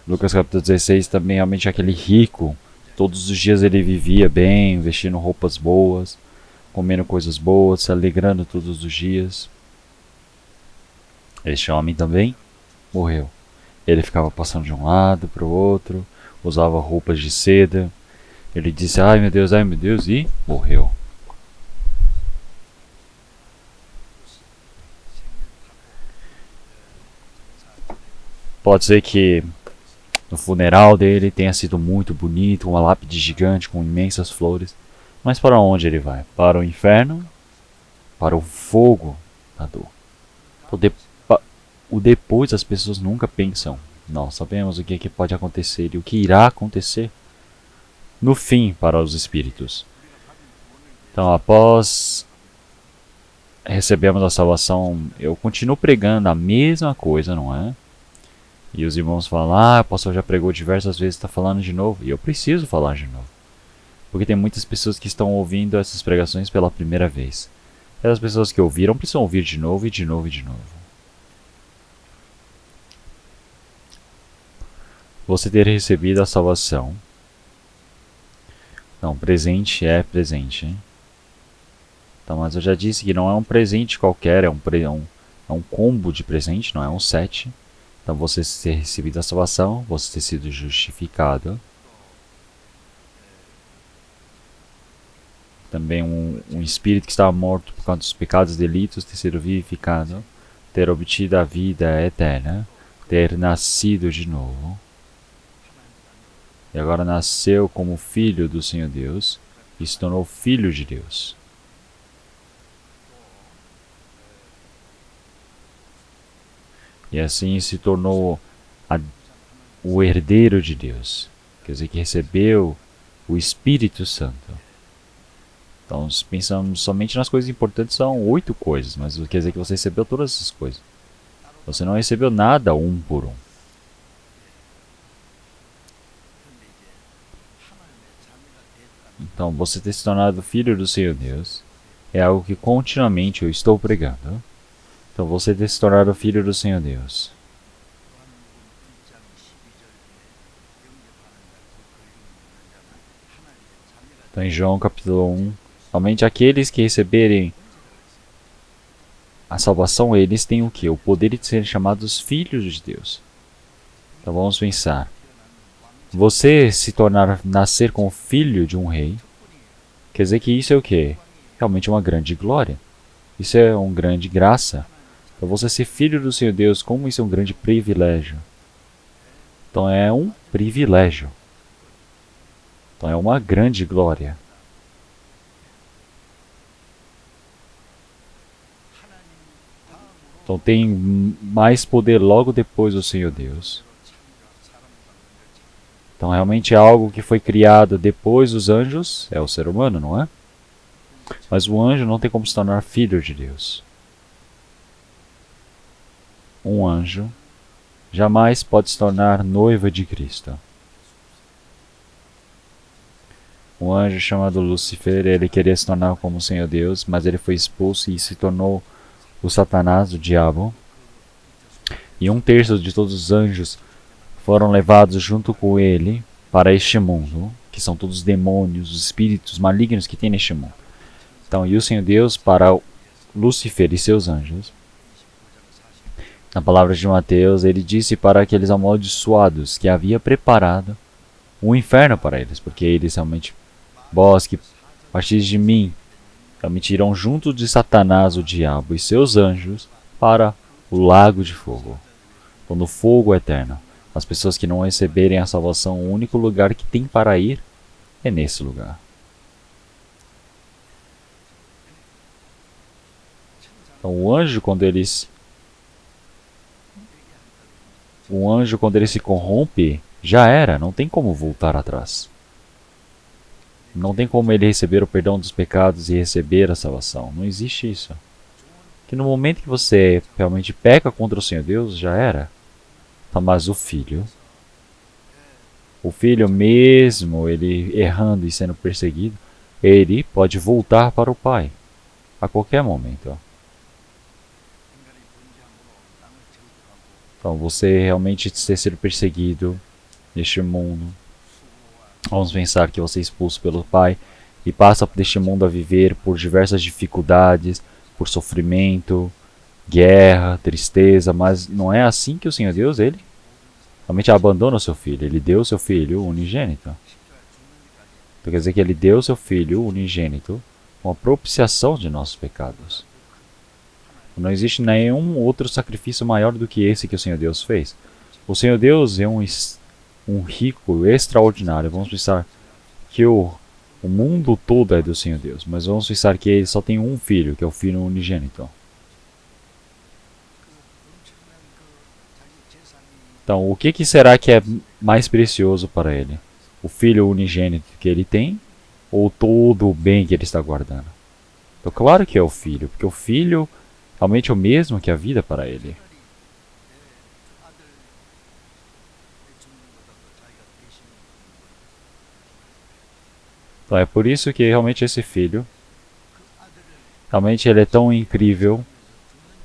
Lucas capítulo 16 também, realmente aquele rico, todos os dias ele vivia bem, vestindo roupas boas, comendo coisas boas, se alegrando todos os dias. Este homem também morreu. Ele ficava passando de um lado para o outro, usava roupas de seda. Ele disse, ai meu Deus, e morreu. Pode ser que no funeral dele tenha sido muito bonito, uma lápide gigante com imensas flores. Mas para onde ele vai? Para o inferno? Para o fogo da dor. O depois as pessoas nunca pensam. Nós sabemos o que pode acontecer e o que irá acontecer no fim para os espíritos. Então, após recebemos a salvação, eu continuo pregando a mesma coisa, não é? E os irmãos falam, o pastor já pregou diversas vezes, está falando de novo. E eu preciso falar de novo. Porque tem muitas pessoas que estão ouvindo essas pregações pela primeira vez. E as pessoas que ouviram precisam ouvir de novo e de novo e de novo. Você ter recebido a salvação. Não, presente é presente. Hein? Então, mas eu já disse que não é um presente qualquer, é um combo de presente, não é um set. Então você ter recebido a salvação, você ter sido justificado. Também um espírito que estava morto por causa dos pecados e delitos ter sido vivificado. Ter obtido a vida eterna. Ter nascido de novo. E agora nasceu como filho do Senhor Deus. E se tornou filho de Deus. E assim se tornou o herdeiro de Deus. Quer dizer que recebeu o Espírito Santo. Então, se pensamos somente nas coisas importantes, são 8 coisas. Mas quer dizer que você recebeu todas essas coisas. Você não recebeu nada um por um. Então, você ter se tornado filho do Senhor Deus é algo que continuamente eu estou pregando. Então, você ter se tornado filho do Senhor Deus. Então, em João capítulo 1, somente aqueles que receberem a salvação, eles têm o quê? O poder de serem chamados filhos de Deus. Então, vamos pensar. Você se tornar, nascer como filho de um rei, quer dizer que isso é o quê? Realmente uma grande glória. Isso é uma grande graça. Então, você ser filho do Senhor Deus, como isso é um grande privilégio. Então, é um privilégio. Então, é uma grande glória. Então, tem mais poder logo depois do Senhor Deus. Então, realmente é algo que foi criado depois dos anjos, é o ser humano, não é? Mas o anjo não tem como se tornar filho de Deus. Um anjo jamais pode se tornar noiva de Cristo. Um anjo chamado Lúcifer, ele queria se tornar como o Senhor Deus, mas ele foi expulso e se tornou o Satanás, o diabo. E 1/3 de todos os anjos foram levados junto com ele para este mundo, que são todos os demônios, os espíritos malignos que tem neste mundo. Então, e o Senhor Deus para Lúcifer e seus anjos. Na palavra de Mateus, ele disse para aqueles amaldiçoados que havia preparado um inferno para eles, porque eles realmente, vós que partis de mim, realmente irão junto de Satanás, o diabo, e seus anjos para o lago de fogo, no fogo eterno. As pessoas que não receberem a salvação, o único lugar que tem para ir é nesse lugar. Então, o anjo, quando ele se corrompe, já era, não tem como voltar atrás. Não tem como ele receber o perdão dos pecados e receber a salvação. Não existe isso. Que no momento que você realmente peca contra o Senhor Deus, já era. Então, mas o filho mesmo, ele errando e sendo perseguido, ele pode voltar para o Pai a qualquer momento. Então, você realmente ter sido perseguido neste mundo. Vamos pensar que você é expulso pelo Pai e passa deste mundo a viver por diversas dificuldades, por sofrimento, guerra, tristeza, mas não é assim que o Senhor Deus, ele realmente abandona o seu filho. Ele deu o seu filho unigênito. Então, quer dizer que ele deu o seu filho unigênito com a propiciação de nossos pecados. Não existe nenhum outro sacrifício maior do que esse que o Senhor Deus fez. O Senhor Deus é um rico extraordinário. Vamos pensar que o mundo todo é do Senhor Deus, mas vamos pensar que ele só tem um filho, que é o filho unigênito. Então, o que será que é mais precioso para ele? O filho unigênito que ele tem ou todo o bem que ele está guardando? Então, claro que é o filho, porque o filho realmente é o mesmo que a vida para ele. Então, é por isso que realmente esse filho, realmente ele é tão incrível.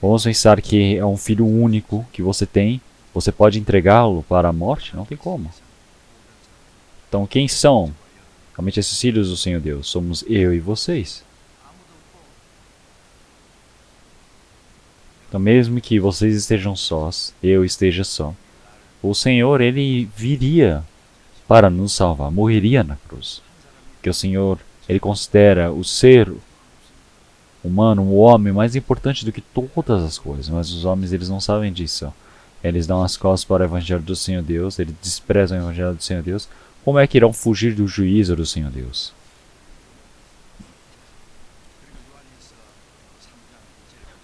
Vamos pensar que é um filho único que você tem. Você pode entregá-lo para a morte? Não tem como. Então, quem são realmente esses filhos do Senhor Deus? Somos eu e vocês. Então, mesmo que vocês estejam sós, eu esteja só, o Senhor, ele viria para nos salvar, morreria na cruz. Porque o Senhor, ele considera o ser humano, o homem, mais importante do que todas as coisas. Mas os homens, eles não sabem disso. Eles dão as costas para o Evangelho do Senhor Deus, eles desprezam o Evangelho do Senhor Deus. Como é que irão fugir do juízo do Senhor Deus?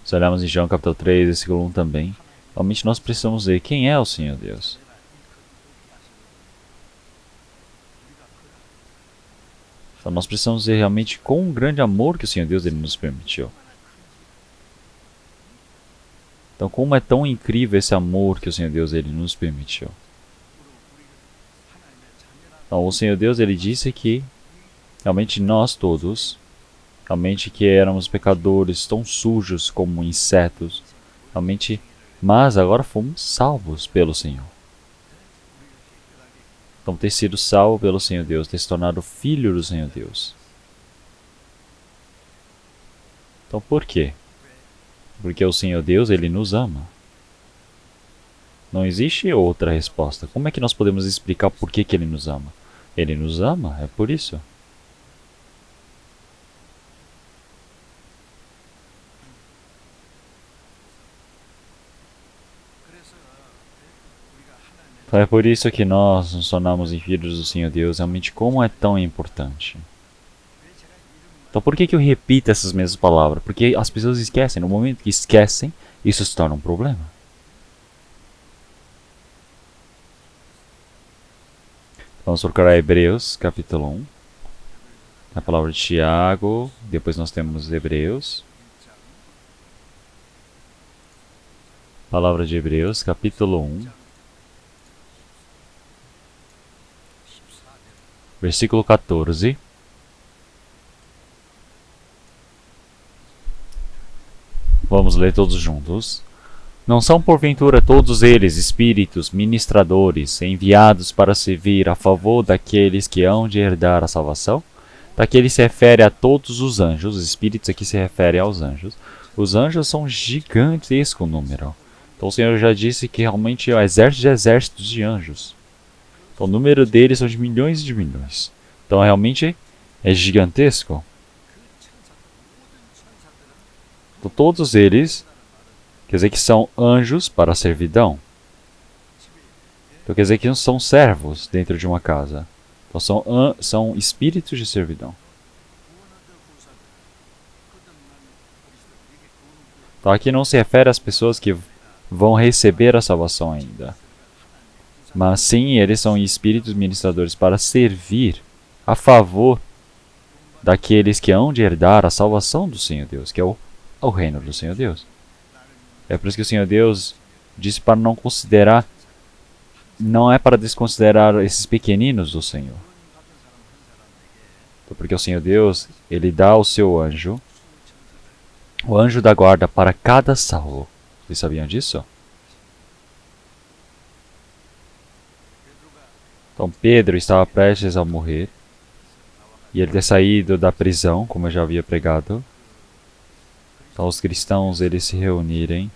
Se olharmos em João capítulo 3, versículo 1 também, realmente nós precisamos ver quem é o Senhor Deus. Então nós precisamos ver realmente com um grande amor que o Senhor Deus ele nos permitiu. Então, como é tão incrível esse amor que o Senhor Deus ele nos permitiu. Então, o Senhor Deus ele disse que realmente nós todos, realmente que éramos pecadores tão sujos como insetos, realmente, mas agora fomos salvos pelo Senhor. Então, ter sido salvo pelo Senhor Deus, ter se tornado filho do Senhor Deus. Então, por quê? Porque o Senhor Deus, ele nos ama. Não existe outra resposta. Como é que nós podemos explicar por que ele nos ama? Ele nos ama, é por isso. Então é por isso que nós nos tornamos filhos do Senhor Deus. Realmente, como é tão importante. Então por que eu repito essas mesmas palavras? Porque as pessoas esquecem. No momento que esquecem, isso se torna um problema. Vamos procurar Hebreus, capítulo 1. A palavra de Tiago. Depois nós temos Hebreus. Palavra de Hebreus, capítulo 1. Versículo 14. Vamos ler todos juntos. Não são porventura todos eles espíritos ministradores enviados para servir a favor daqueles que hão de herdar a salvação? Daqui se refere a todos os anjos, os espíritos aqui se refere aos anjos. Os anjos são gigantesco número. Então o Senhor já disse que realmente é um exército de exércitos de anjos. Então o número deles são de milhões e de milhões. Então realmente é gigantesco. Então, todos eles, quer dizer que são anjos para a servidão. Então quer dizer que não são servos dentro de uma casa. Então são espíritos de servidão. Então aqui não se refere às pessoas que vão receber a salvação ainda. Mas sim, eles são espíritos ministradores para servir a favor daqueles que hão de herdar a salvação do Senhor Deus, que é o reino do Senhor Deus. É por isso que o Senhor Deus disse para não considerar, não é para desconsiderar esses pequeninos do Senhor. Porque o Senhor Deus, ele dá o seu anjo, o anjo da guarda para cada salvo. Vocês sabiam disso? Então Pedro estava prestes a morrer, e ele ter saído da prisão, como eu já havia pregado. Então os cristãos eles se reunirem,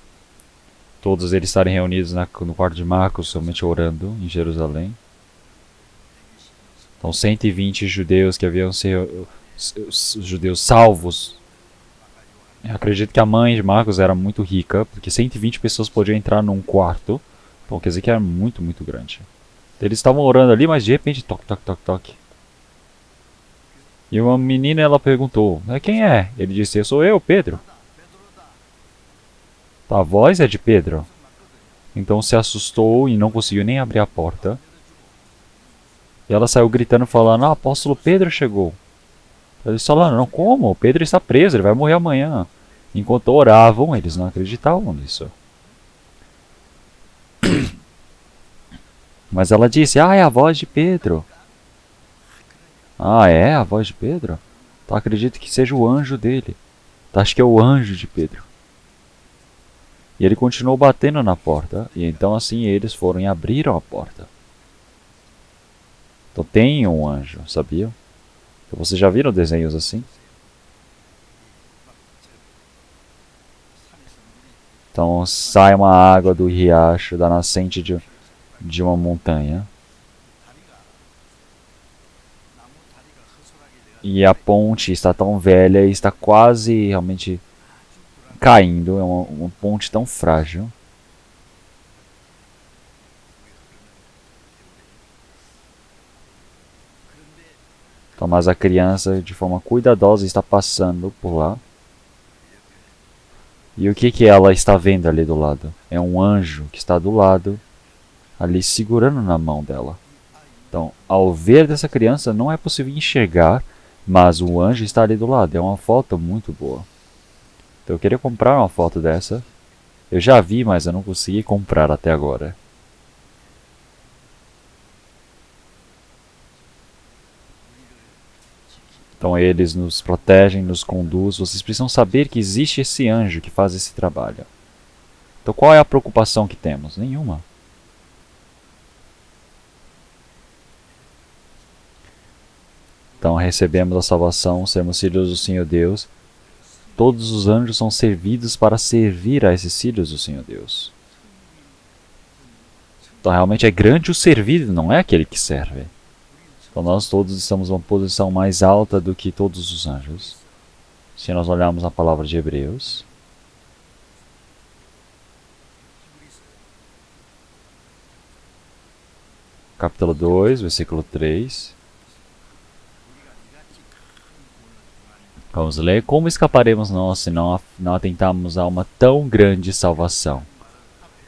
todos eles estarem reunidos no quarto de Marcos, somente orando em Jerusalém. Então 120 judeus que haviam sido os judeus salvos. Eu acredito que a mãe de Marcos era muito rica, porque 120 pessoas podiam entrar num quarto. Então quer dizer que era muito, muito grande. Eles estavam orando ali, mas de repente, toque, toque, toque, toque. E uma menina, ela perguntou, quem é? Ele disse, sou eu, Pedro. A voz é de Pedro. Então se assustou e não conseguiu nem abrir a porta. E ela saiu gritando, falando, apóstolo Pedro chegou. Eles falaram, não, como? O Pedro está preso, ele vai morrer amanhã. Enquanto oravam, eles não acreditavam nisso. Mas ela disse, é a voz de Pedro. É a voz de Pedro? Então acredito que seja o anjo dele. Então, acho que é o anjo de Pedro. E ele continuou batendo na porta. E então assim eles foram e abriram a porta. Então tem um anjo, sabia? Então, vocês já viram desenhos assim? Então sai uma água do riacho, da nascente de uma montanha. E a ponte está tão velha e está quase realmente caindo. É uma ponte tão frágil. Então, mas a criança, de forma cuidadosa, está passando por lá. E o que ela está vendo ali do lado? É um anjo que está do lado, ali segurando na mão dela. Então, ao ver dessa criança, não é possível enxergar, mas o anjo está ali do lado. É uma foto muito boa. Então, eu queria comprar uma foto dessa. Eu já vi, mas eu não consegui comprar até agora. Então eles nos protegem, nos conduzem. Vocês precisam saber que existe esse anjo que faz esse trabalho. Então qual é a preocupação que temos? Nenhuma. Então recebemos a salvação, sermos filhos do Senhor Deus. Todos os anjos são servidos para servir a esses filhos do Senhor Deus. Então realmente é grande o servido, não é aquele que serve. Então nós todos estamos numa posição mais alta do que todos os anjos. Se nós olharmos a palavra de Hebreus, capítulo 2, versículo 3. Vamos ler. Como escaparemos nós se não atentarmos a uma tão grande salvação?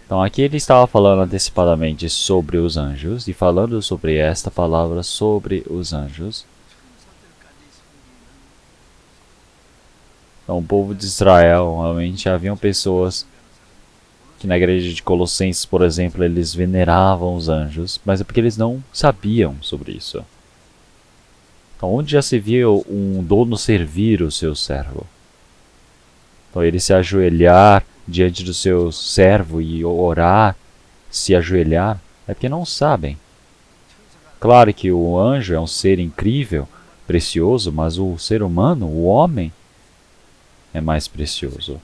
Então aqui ele estava falando antecipadamente sobre os anjos, e falando sobre esta palavra sobre os anjos. Então o povo de Israel, realmente haviam pessoas que na igreja de Colossenses, por exemplo, eles veneravam os anjos, mas é porque eles não sabiam sobre isso. Então onde já se viu um dono servir o seu servo? Então ele se ajoelhar diante do seu servo e orar, se ajoelhar, é porque não sabem. Claro que o anjo é um ser incrível, precioso, mas o ser humano, o homem, é mais precioso.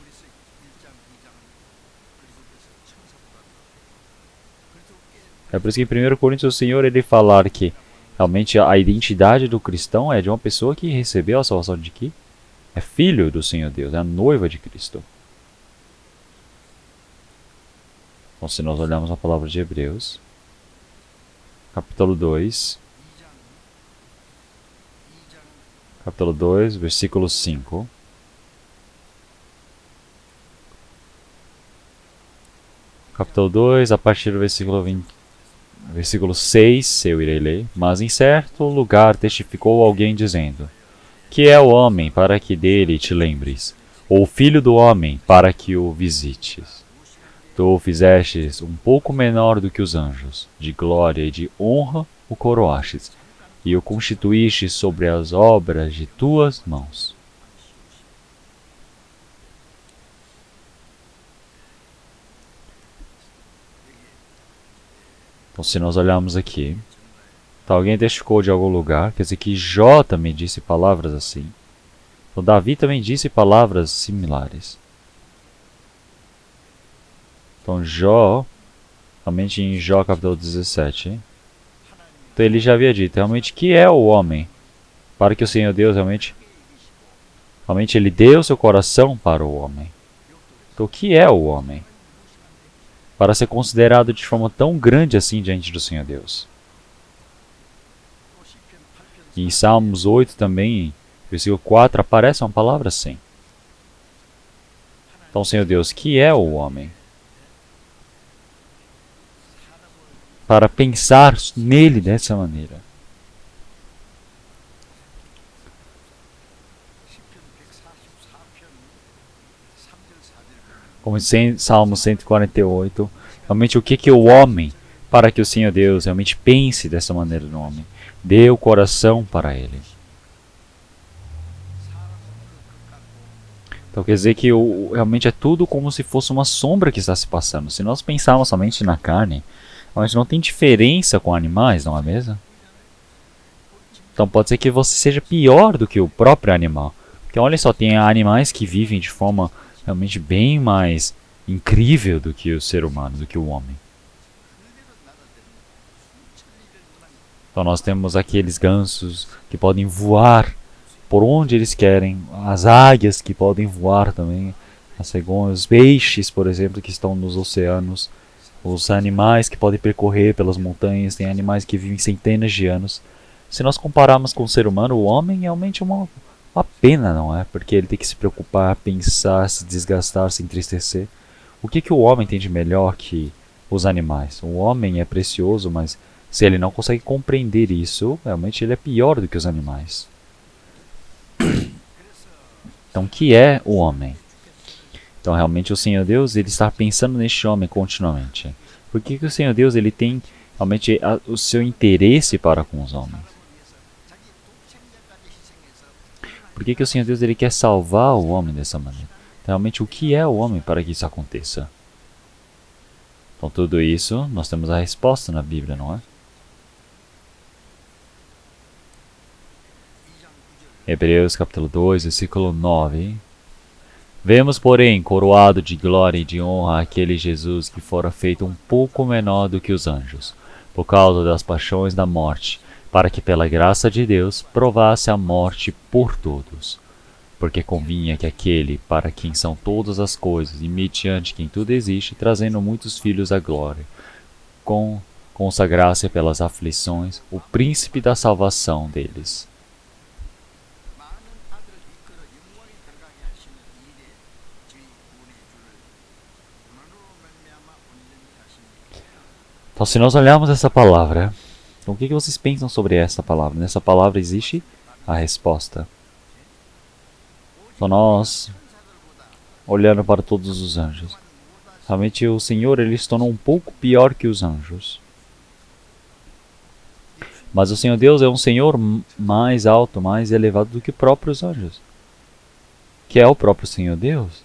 É por isso que em 1 Coríntios o Senhor ele falar que realmente a identidade do cristão é de uma pessoa que recebeu a salvação de que é filho do Senhor Deus, é a noiva de Cristo. Então, se nós olharmos a palavra de Hebreus, capítulo 2, versículo 5. Capítulo 2, a partir do versículo 6, eu irei ler. Mas em certo lugar testificou alguém dizendo: que é o homem para que dele te lembres, ou o filho do homem para que o visites? Tu o fizestes um pouco menor do que os anjos, de glória e de honra o coroastes, e o constituíste sobre as obras de tuas mãos. Então, se nós olharmos aqui, então, alguém testificou de algum lugar, quer dizer que Jó também disse palavras assim. Então, Davi também disse palavras similares. Então, Jó, realmente em Jó capítulo 17, então ele já havia dito, realmente, que é o homem? Para que o Senhor Deus realmente ele deu seu coração para o homem. Então, o que é o homem? Para ser considerado de forma tão grande assim diante do Senhor Deus. E em Salmos 8 também, versículo 4, aparece uma palavra assim. Então, Senhor Deus, que é o homem? Para pensar nele dessa maneira. Como em Salmo 148, realmente o que é o homem para que o Senhor Deus realmente pense dessa maneira no homem? Dê o coração para ele. Então quer dizer que realmente é tudo como se fosse uma sombra que está se passando. Se nós pensarmos somente na carne, mas não tem diferença com animais, não é mesmo? Então pode ser que você seja pior do que o próprio animal. Porque olha só, tem animais que vivem de forma realmente bem mais incrível do que o ser humano, do que o homem. Então nós temos aqueles gansos que podem voar por onde eles querem, as águias que podem voar também, as cegonhas, os peixes, por exemplo, que estão nos oceanos, os animais que podem percorrer pelas montanhas, tem animais que vivem centenas de anos. Se nós compararmos com o ser humano, o homem realmente é uma pena, não é? Porque ele tem que se preocupar, pensar, se desgastar, se entristecer. O que o homem tem de melhor que os animais? O homem é precioso, mas se ele não consegue compreender isso, realmente ele é pior do que os animais. Então, o que é o homem? Então realmente o Senhor Deus ele está pensando neste homem continuamente. Por que o Senhor Deus ele tem realmente o seu interesse para com os homens? Por que o Senhor Deus ele quer salvar o homem dessa maneira? Então, realmente o que é o homem para que isso aconteça? Então tudo isso nós temos a resposta na Bíblia, não é? Hebreus capítulo 2, versículo 9. Vemos, porém, coroado de glória e de honra aquele Jesus que fora feito um pouco menor do que os anjos, por causa das paixões da morte, para que pela graça de Deus provasse a morte por todos. Porque convinha que aquele, para quem são todas as coisas e mediante quem tudo existe, trazendo muitos filhos à glória, consagrasse pelas aflições o príncipe da salvação deles. Então, se nós olharmos essa palavra, então, o que vocês pensam sobre essa palavra? Nessa palavra existe a resposta. Então, nós, olhando para todos os anjos, realmente o Senhor ele se tornou um pouco pior que os anjos. Mas o Senhor Deus é um Senhor mais alto, mais elevado do que próprios anjos, que é o próprio Senhor Deus.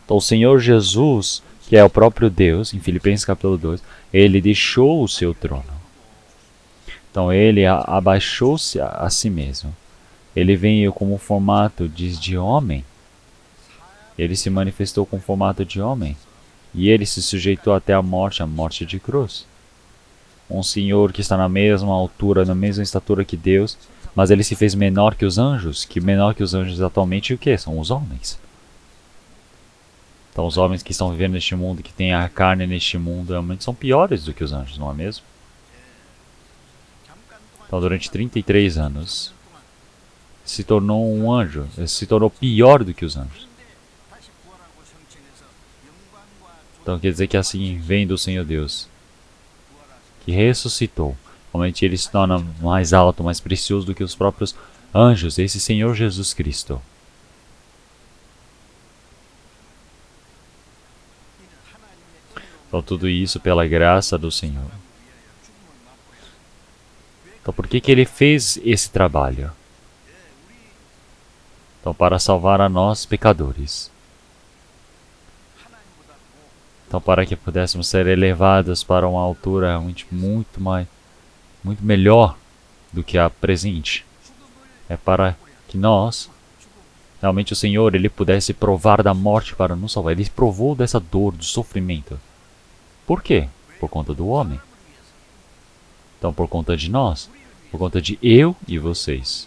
Então, o Senhor Jesus, que é o próprio Deus, em Filipenses capítulo 2, ele deixou o seu trono. Então ele abaixou-se a si mesmo. Ele veio como formato de homem. Ele se manifestou com formato de homem. E ele se sujeitou até a morte de cruz. Um Senhor que está na mesma altura, na mesma estatura que Deus, mas ele se fez menor que os anjos, que menor que os anjos atualmente o que? São os homens. Então os homens que estão vivendo neste mundo, que têm a carne neste mundo, realmente são piores do que os anjos, não é mesmo? Então durante 33 anos, se tornou um anjo, se tornou pior do que os anjos. Então quer dizer que assim vem do Senhor Deus, que ressuscitou. Realmente ele se torna mais alto, mais precioso do que os próprios anjos, esse Senhor Jesus Cristo. Então tudo isso pela graça do Senhor. Então por que ele fez esse trabalho? Então para salvar a nós pecadores. Então para que pudéssemos ser elevados para uma altura muito melhor do que a presente. É para que nós, realmente o Senhor, ele pudesse provar da morte para nos salvar. Ele provou dessa dor, do sofrimento. Por quê? Por conta do homem. Então por conta de nós. Por conta de eu e vocês.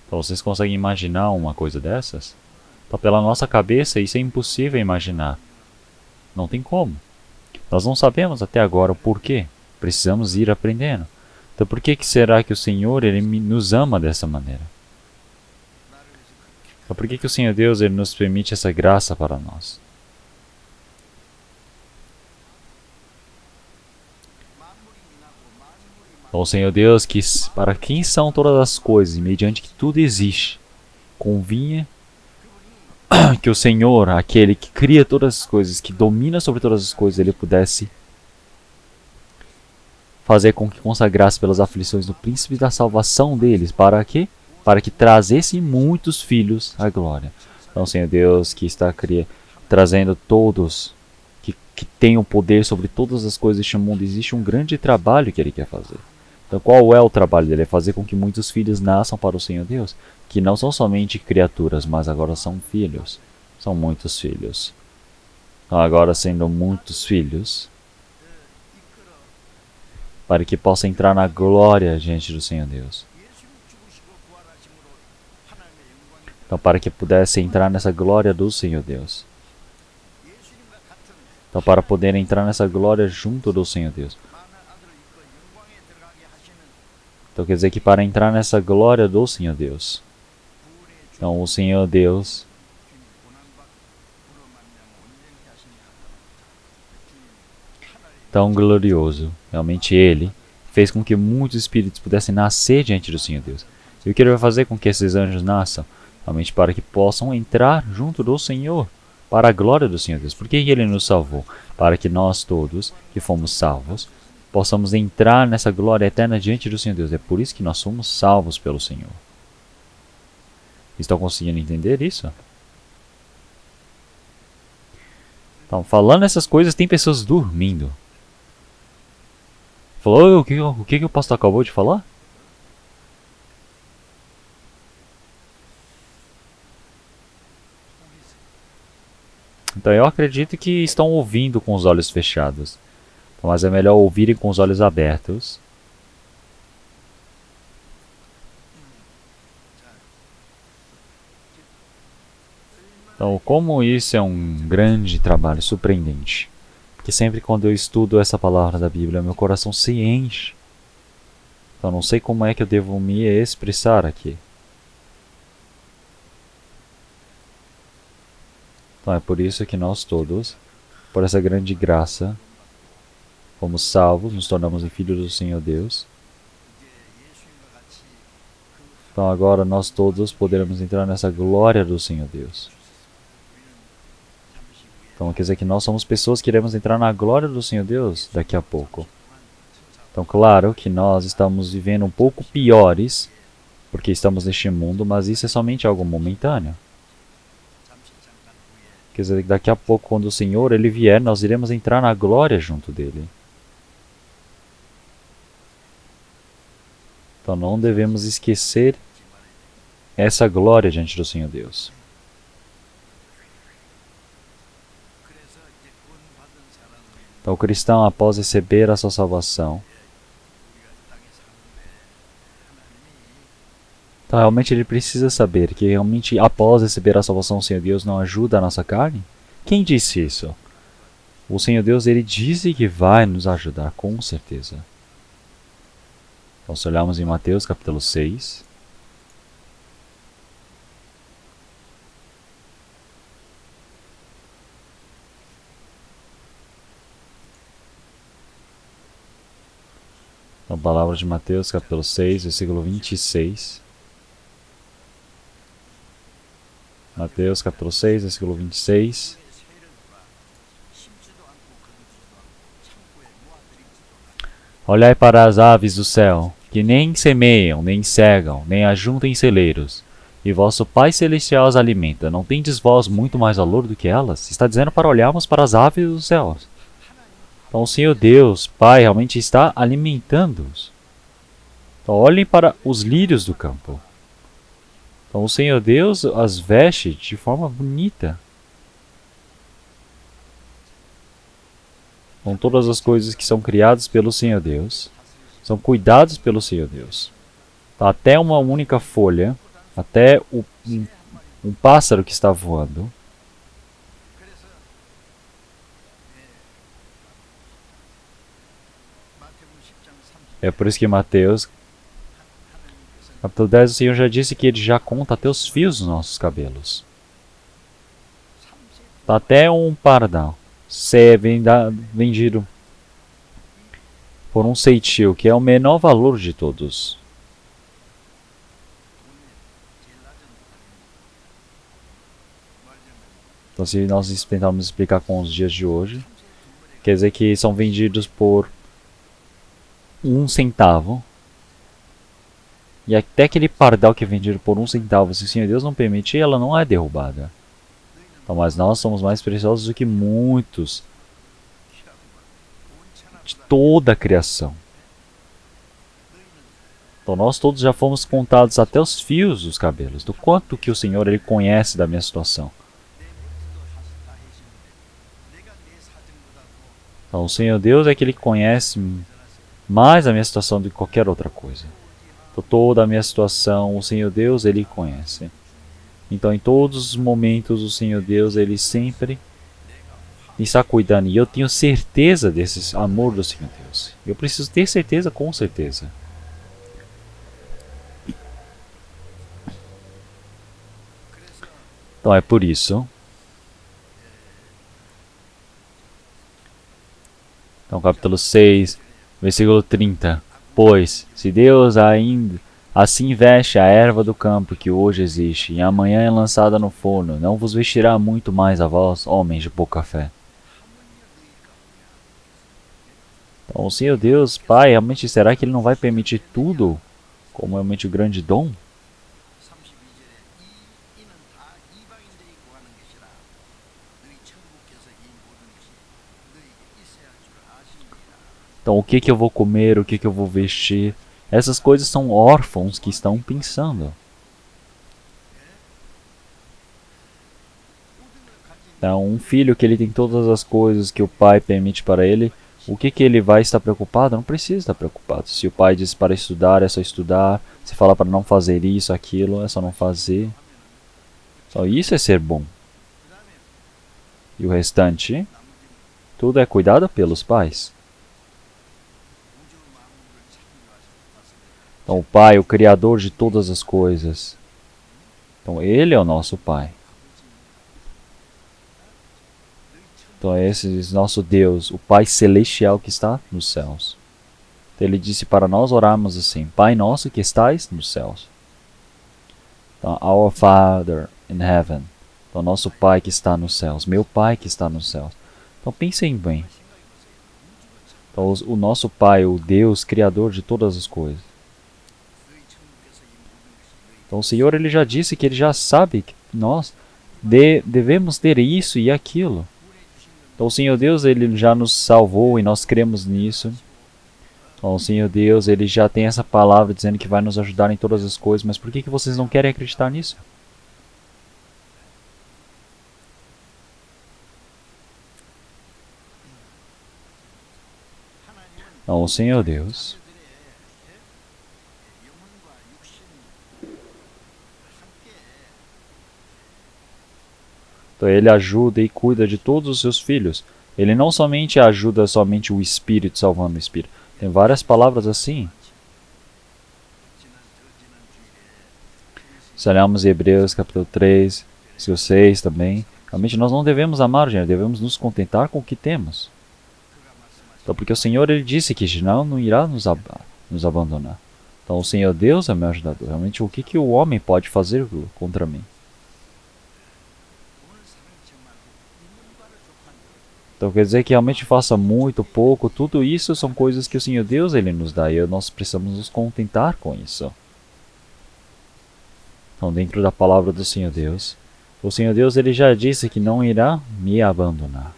Então vocês conseguem imaginar uma coisa dessas? Então pela nossa cabeça isso é impossível imaginar. Não tem como. Nós não sabemos até agora o porquê. Precisamos ir aprendendo. Então por que será que o Senhor ele nos ama dessa maneira? Então por que o Senhor Deus ele nos permite essa graça para nós? Então o Senhor Deus quis, para quem são todas as coisas, e mediante que tudo existe, convinha que o Senhor, aquele que cria todas as coisas, que domina sobre todas as coisas, ele pudesse fazer com que consagrasse pelas aflições do príncipe da salvação deles. Para quê? Para que trazesse muitos filhos à glória. Então, Senhor Deus, que está trazendo todos, que tem o poder sobre todas as coisas deste mundo, existe um grande trabalho que ele quer fazer. Então, qual é o trabalho dele? É fazer com que muitos filhos nasçam para o Senhor Deus, que não são somente criaturas, mas agora são filhos. São muitos filhos. Então, agora sendo muitos filhos, para que possa entrar na glória diante do Senhor Deus. Então, para que pudesse entrar nessa glória do Senhor Deus. Então, para poder entrar nessa glória junto do Senhor Deus. Então, quer dizer que para entrar nessa glória do Senhor Deus. Então, o Senhor Deus tão glorioso, realmente Ele fez com que muitos espíritos pudessem nascer diante do Senhor Deus. E o que Ele vai fazer com que esses anjos nasçam? Realmente para que possam entrar junto do Senhor, para a glória do Senhor Deus. Por que Ele nos salvou? Para que nós todos, que fomos salvos, possamos entrar nessa glória eterna diante do Senhor Deus. É por isso que nós somos salvos pelo Senhor. Estão conseguindo entender isso? Então, falando essas coisas, tem pessoas dormindo. Falou, o que o pastor acabou de falar? Então eu acredito que estão ouvindo com os olhos fechados. Mas é melhor ouvirem com os olhos abertos. Então, como isso é um grande trabalho surpreendente. Porque sempre quando eu estudo essa palavra da Bíblia, meu coração se enche. Então, não sei como é que eu devo me expressar aqui. Então, é por isso que nós todos, por essa grande graça, fomos salvos, nos tornamos filhos do Senhor Deus. Então, agora nós todos poderemos entrar nessa glória do Senhor Deus. Então quer dizer que nós somos pessoas que iremos entrar na glória do Senhor Deus daqui a pouco. Então claro que nós estamos vivendo um pouco piores, porque estamos neste mundo, mas isso é somente algo momentâneo. Quer dizer que daqui a pouco, quando o Senhor ele vier, nós iremos entrar na glória junto dele. Então não devemos esquecer essa glória diante do Senhor Deus. Então o cristão, após receber a sua salvação, então realmente ele precisa saber que realmente após receber a salvação o Senhor Deus não ajuda a nossa carne? Quem disse isso? O Senhor Deus ele disse que vai nos ajudar, com certeza. Então se olharmos em Mateus capítulo 6, a palavra de Mateus capítulo 6, versículo 26. Mateus capítulo 6, versículo 26. Olhai para as aves do céu, que nem semeiam, nem cegam, nem ajuntem em celeiros, e vosso Pai Celestial as alimenta. Não tendes vós muito mais valor do que elas? Está dizendo para olharmos para as aves dos céus. Então o Senhor Deus, Pai, realmente está alimentando-os. Então olhem para os lírios do campo. Então o Senhor Deus as veste de forma bonita. Com todas as coisas que são criadas pelo Senhor Deus, são cuidadas pelo Senhor Deus. Então, até uma única folha, até um pássaro que está voando. É por isso que Mateus, capítulo 10, o Senhor já disse que Ele já conta até os fios dos nossos cabelos. Até um pardal é vendido por um ceitil, que é o menor valor de todos. Então se nós tentarmos explicar com os dias de hoje, quer dizer que são vendidos por 1 centavo. E até aquele pardal que é vendido por 1 centavo, se o Senhor Deus não permitir, ela não é derrubada. Então, mas nós somos mais preciosos do que muitos de toda a criação. Então nós todos já fomos contados até os fios dos cabelos, do quanto que o Senhor ele conhece da minha situação. Então o Senhor Deus é que Ele conhece mais a minha situação do que qualquer outra coisa. Então, toda a minha situação, o Senhor Deus, Ele conhece. Então, em todos os momentos, o Senhor Deus, Ele sempre está cuidando. E eu tenho certeza desse amor do Senhor Deus. Eu preciso ter certeza, com certeza. Então, é por isso. Então, capítulo 6, versículo 30. Pois, se Deus ainda Assim veste a erva do campo que hoje existe, e amanhã é lançada no forno. Não vos vestirá muito mais a vós, homens de pouca fé. Então, o Senhor Deus, Pai, realmente será que Ele não vai permitir tudo como realmente o grande dom? Então, o que eu vou comer, o que eu vou vestir? Essas coisas são órfãos que estão pensando. Então, um filho que ele tem todas as coisas que o pai permite para ele, o que ele vai estar preocupado? Não precisa estar preocupado. Se o pai diz para estudar, é só estudar. Se fala para não fazer isso, aquilo, é só não fazer. Só isso é ser bom. E o restante, tudo é cuidado pelos pais. Então, o Pai, o Criador de todas as coisas. Então, Ele é o nosso Pai. Então, esse é nosso Deus, o Pai Celestial que está nos céus. Então, Ele disse para nós orarmos assim: Pai nosso que estais nos céus. Então, Our Father in Heaven. Então, nosso Pai que está nos céus. Meu Pai que está nos céus. Então, pensem bem. Então, o nosso Pai, o Deus, Criador de todas as coisas. Então o Senhor ele já disse que Ele já sabe que nós devemos ter isso e aquilo. Então o Senhor Deus ele já nos salvou e nós cremos nisso. Então o Senhor Deus ele já tem essa palavra dizendo que vai nos ajudar em todas as coisas. Mas por que vocês não querem acreditar nisso? Então o Senhor Deus então Ele ajuda e cuida de todos os seus filhos. Ele não somente ajuda somente o Espírito, salvando o Espírito. Tem várias palavras assim. Se olharmos em Hebreus capítulo 3, 6 também. Realmente nós não devemos amar o dinheiro, devemos nos contentar com o que temos. Então, porque o Senhor ele disse que não irá nos abandonar. Então o Senhor Deus é meu ajudador. Realmente o que o homem pode fazer contra mim? Então quer dizer que realmente faça muito, pouco, tudo isso são coisas que o Senhor Deus ele nos dá e nós precisamos nos contentar com isso. Então dentro da palavra do Senhor Deus, o Senhor Deus ele já disse que não irá me abandonar.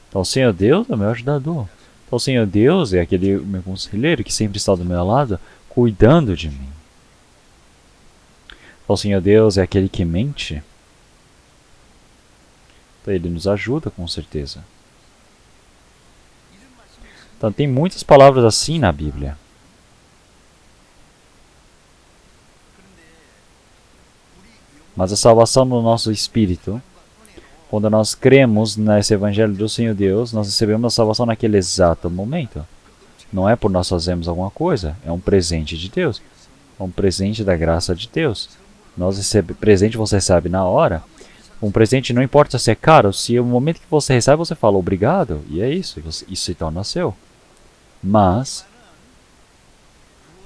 Então o Senhor Deus é meu ajudador. Então o Senhor Deus é aquele meu conselheiro que sempre está do meu lado, cuidando de mim. Então o Senhor Deus é aquele que mente. Então Ele nos ajuda com certeza. Então tem muitas palavras assim na Bíblia. Mas a salvação no nosso espírito, quando nós cremos nesse Evangelho do Senhor Deus, nós recebemos a salvação naquele exato momento. Não é por nós fazermos alguma coisa, é um presente de Deus. É um presente da graça de Deus. Presente você recebe na hora. Um presente não importa se é caro, se no momento que você recebe você fala obrigado, e é isso, isso se torna seu. Mas,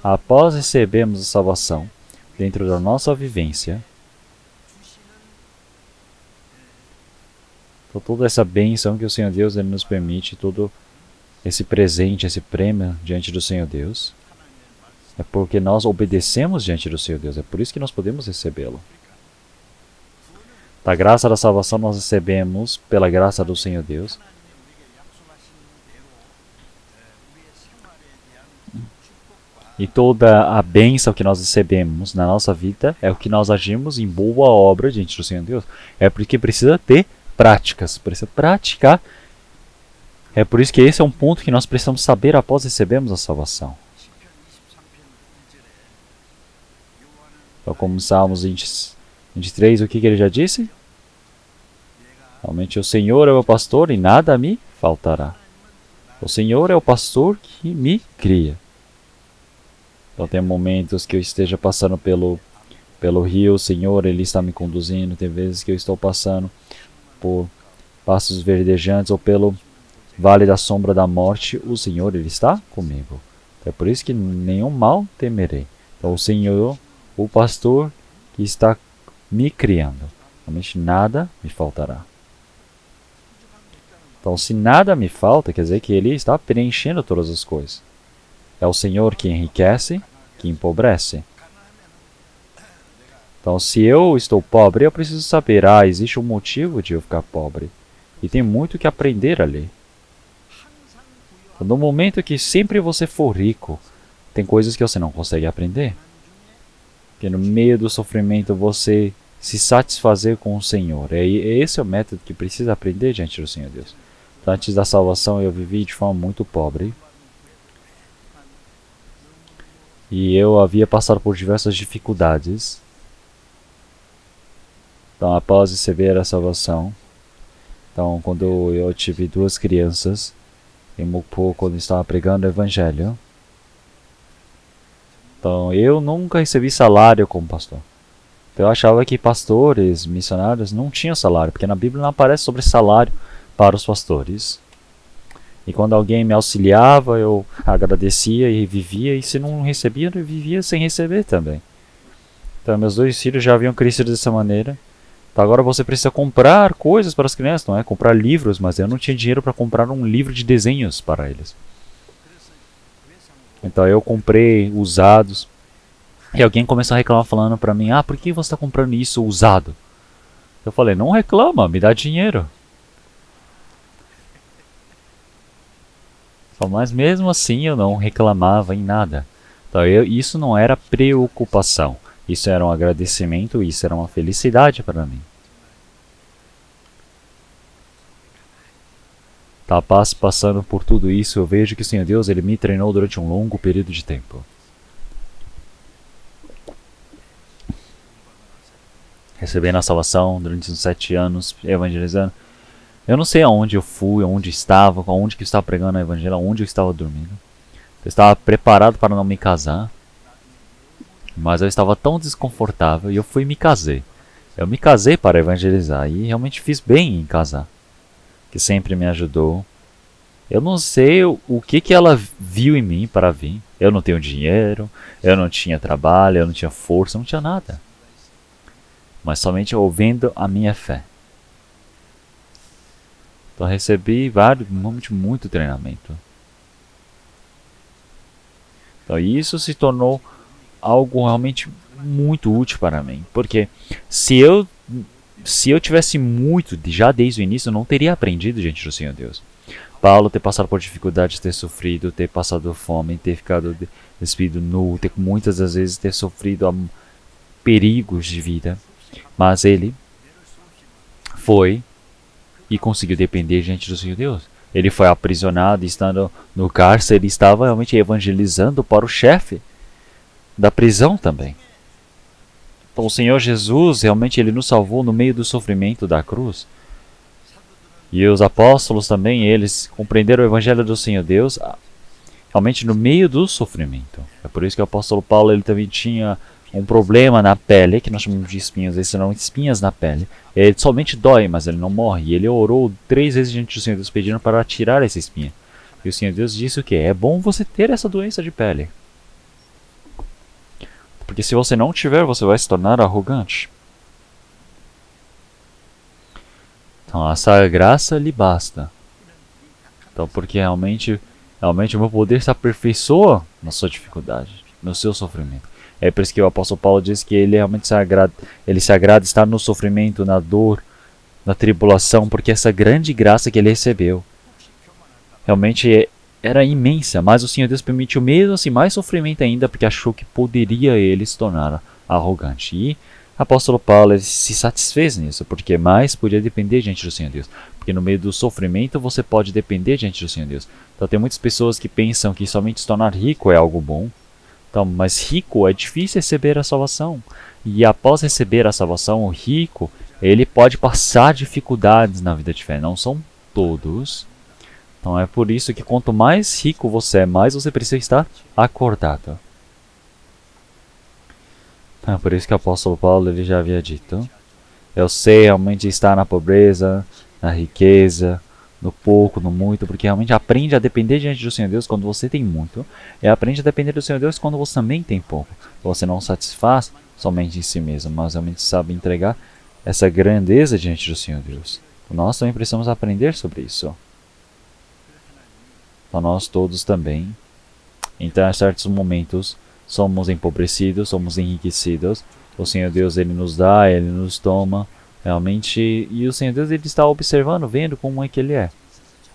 após recebermos a salvação, dentro da nossa vivência, então, toda essa bênção que o Senhor Deus ele nos permite, todo esse presente, esse prêmio diante do Senhor Deus, é porque nós obedecemos diante do Senhor Deus, é por isso que nós podemos recebê-lo. Da graça da salvação nós recebemos pela graça do Senhor Deus. E toda a bênção que nós recebemos na nossa vida é o que nós agimos em boa obra diante do Senhor Deus. É porque precisa ter práticas, precisa praticar. É por isso que esse é um ponto que nós precisamos saber após recebermos a salvação. Então, como Salmos 23, o que ele já disse? Realmente o Senhor é o pastor e nada me faltará. O Senhor é o pastor que me cria. Então tem momentos que eu esteja passando pelo rio, o Senhor ele está me conduzindo. Tem vezes que eu estou passando por pastos verdejantes ou pelo vale da sombra da morte, o Senhor ele está comigo. É por isso que nenhum mal temerei. Então o Senhor, o pastor que está me criando, realmente nada me faltará. Então se nada me falta, quer dizer que Ele está preenchendo todas as coisas. É o Senhor que enriquece, que empobrece. Então se eu estou pobre, eu preciso saber, existe um motivo de eu ficar pobre. E tem muito que aprender ali. Então, no momento que sempre você for rico, tem coisas que você não consegue aprender. Porque no meio do sofrimento você se satisfazer com o Senhor. Esse é o método que precisa aprender diante do Senhor Deus. Então, antes da salvação eu vivi de forma muito pobre. E eu havia passado por diversas dificuldades. Então, após receber a salvação, então, quando eu tive 2 crianças, em Mukpo, quando estava pregando o Evangelho, então eu nunca recebi salário como pastor. Então, eu achava que pastores, missionários, não tinham salário, porque na Bíblia não aparece sobre salário para os pastores. E quando alguém me auxiliava, eu agradecia e vivia, e se não recebia, eu vivia sem receber também. Então, meus 2 filhos já haviam crescido dessa maneira. Então, agora você precisa comprar coisas para as crianças, não é? Comprar livros, mas eu não tinha dinheiro para comprar um livro de desenhos para eles. Então eu comprei usados. E alguém começou a reclamar falando para mim, por que você está comprando isso usado? Eu falei, não reclama, me dá dinheiro. Mas mesmo assim eu não reclamava em nada. Então isso não era preocupação. Isso era um agradecimento, isso era uma felicidade para mim. Tá, passando por tudo isso, eu vejo que o Senhor Deus ele me treinou durante um longo período de tempo. Recebendo a salvação durante uns 7 anos, evangelizando. Eu não sei aonde eu fui, aonde estava, aonde que eu estava pregando o evangelho, aonde eu estava dormindo. Eu estava preparado para não me casar. Mas eu estava tão desconfortável e eu fui e me casei. Eu me casei para evangelizar e realmente fiz bem em casar. Que sempre me ajudou. Eu não sei o que ela viu em mim para vir. Eu não tenho dinheiro, eu não tinha trabalho, eu não tinha força, eu não tinha nada. Mas somente ouvindo a minha fé. Então recebi muito treinamento. Então isso se tornou algo realmente muito útil para mim. Porque se eu tivesse muito, já desde o início, eu não teria aprendido diante do Senhor Deus. Paulo ter passado por dificuldades, ter sofrido, ter passado fome, ter ficado despido nu, ter muitas das vezes ter sofrido perigos de vida. Mas ele foi e conseguiu depender diante do Senhor Deus. Ele foi aprisionado, estando no cárcere, ele estava realmente evangelizando para o chefe da prisão também. Então o Senhor Jesus realmente ele nos salvou no meio do sofrimento da cruz. E os apóstolos também, eles compreenderam o evangelho do Senhor Deus realmente no meio do sofrimento. É por isso que o apóstolo Paulo ele também tinha um problema na pele, que nós chamamos de espinhas, esses são espinhas na pele. Ele somente dói, mas ele não morre. E ele orou 3 vezes diante do Senhor Deus pedindo para tirar essa espinha. E o Senhor Deus disse o quê? É bom você ter essa doença de pele. Porque se você não tiver, você vai se tornar arrogante. Então, essa graça lhe basta. Então, porque realmente o meu poder se aperfeiçoa na sua dificuldade, no seu sofrimento. É por isso que o apóstolo Paulo diz que ele realmente se agrada estar no sofrimento, na dor, na tribulação, porque essa grande graça que ele recebeu realmente era imensa, mas o Senhor Deus permitiu mesmo assim mais sofrimento ainda, porque achou que poderia ele se tornar arrogante. E o apóstolo Paulo ele se satisfez nisso, porque mais podia depender diante do Senhor Deus. Porque no meio do sofrimento você pode depender diante do Senhor Deus. Então tem muitas pessoas que pensam que somente se tornar rico é algo bom. Então, mas rico é difícil receber a salvação. E após receber a salvação, o rico ele pode passar dificuldades na vida de fé. Não são todos. Então é por isso que quanto mais rico você é, mais você precisa estar acordado. É por isso que o apóstolo Paulo ele já havia dito: eu sei realmente estar na pobreza, na riqueza, no pouco, no muito, porque realmente aprende a depender diante do Senhor Deus quando você tem muito, e aprende a depender do Senhor Deus quando você também tem pouco. Você não satisfaz somente em si mesmo, mas realmente sabe entregar essa grandeza diante do Senhor Deus. Nós também precisamos aprender sobre isso. Então nós todos também, em certos momentos, somos empobrecidos, somos enriquecidos. O Senhor Deus, Ele nos dá, Ele nos toma, realmente, e o Senhor Deus, Ele está observando, vendo como é que Ele é.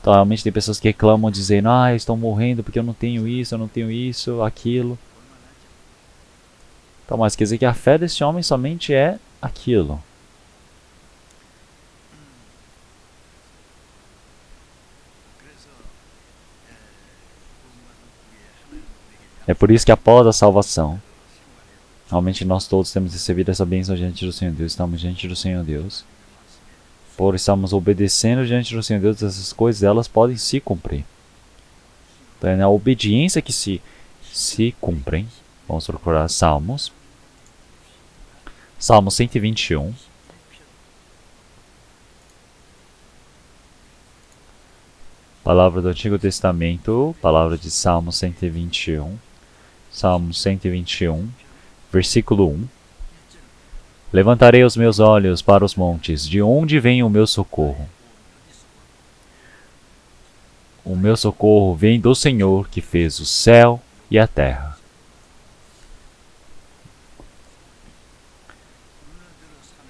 Então realmente tem pessoas que reclamam dizendo, eu estou morrendo porque eu não tenho isso, aquilo. Então, mas quer dizer que a fé desse homem somente é aquilo. É por isso que após a salvação, realmente nós todos temos recebido essa bênção diante do Senhor Deus. Estamos diante do Senhor Deus. Por estarmos obedecendo diante do Senhor Deus, essas coisas elas podem se cumprir. Então é na obediência que se cumprem. Vamos procurar Salmos. Salmo 121. Palavra do Antigo Testamento, palavra de Salmo 121. Salmo 121, versículo 1. Levantarei os meus olhos para os montes, de onde vem o meu socorro? O meu socorro vem do Senhor que fez o céu e a terra.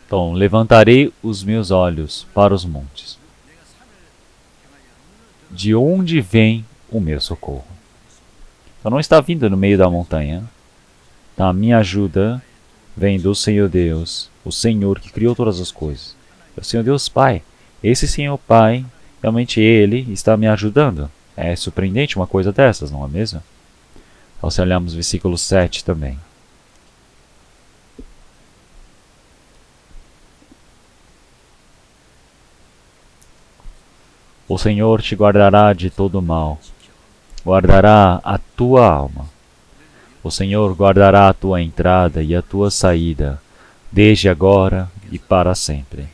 Então, levantarei os meus olhos para os montes. De onde vem o meu socorro? Então não está vindo no meio da montanha. Então, a minha ajuda vem do Senhor Deus, o Senhor que criou todas as coisas. É o Senhor Deus Pai. Esse Senhor Pai, realmente Ele está me ajudando. É surpreendente uma coisa dessas, não é mesmo? Então, se olharmos o versículo 7 também. O Senhor te guardará de todo mal, guardará a tua alma. O Senhor guardará a tua entrada e a tua saída, desde agora e para sempre.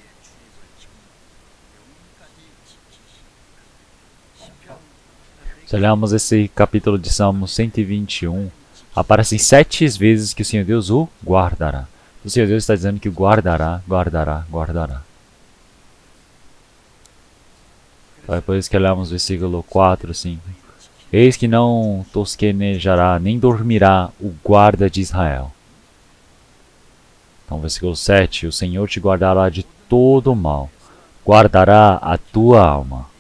Se olharmos esse capítulo de Salmo 121, aparecem 7 vezes que o Senhor Deus o guardará. O Senhor Deus está dizendo que o guardará, guardará, guardará. Então é por isso que olhamos o versículo 4, 5. Eis que não tosquenejará, nem dormirá o guarda de Israel. Então, versículo 7. O Senhor te guardará de todo o mal, guardará a tua alma.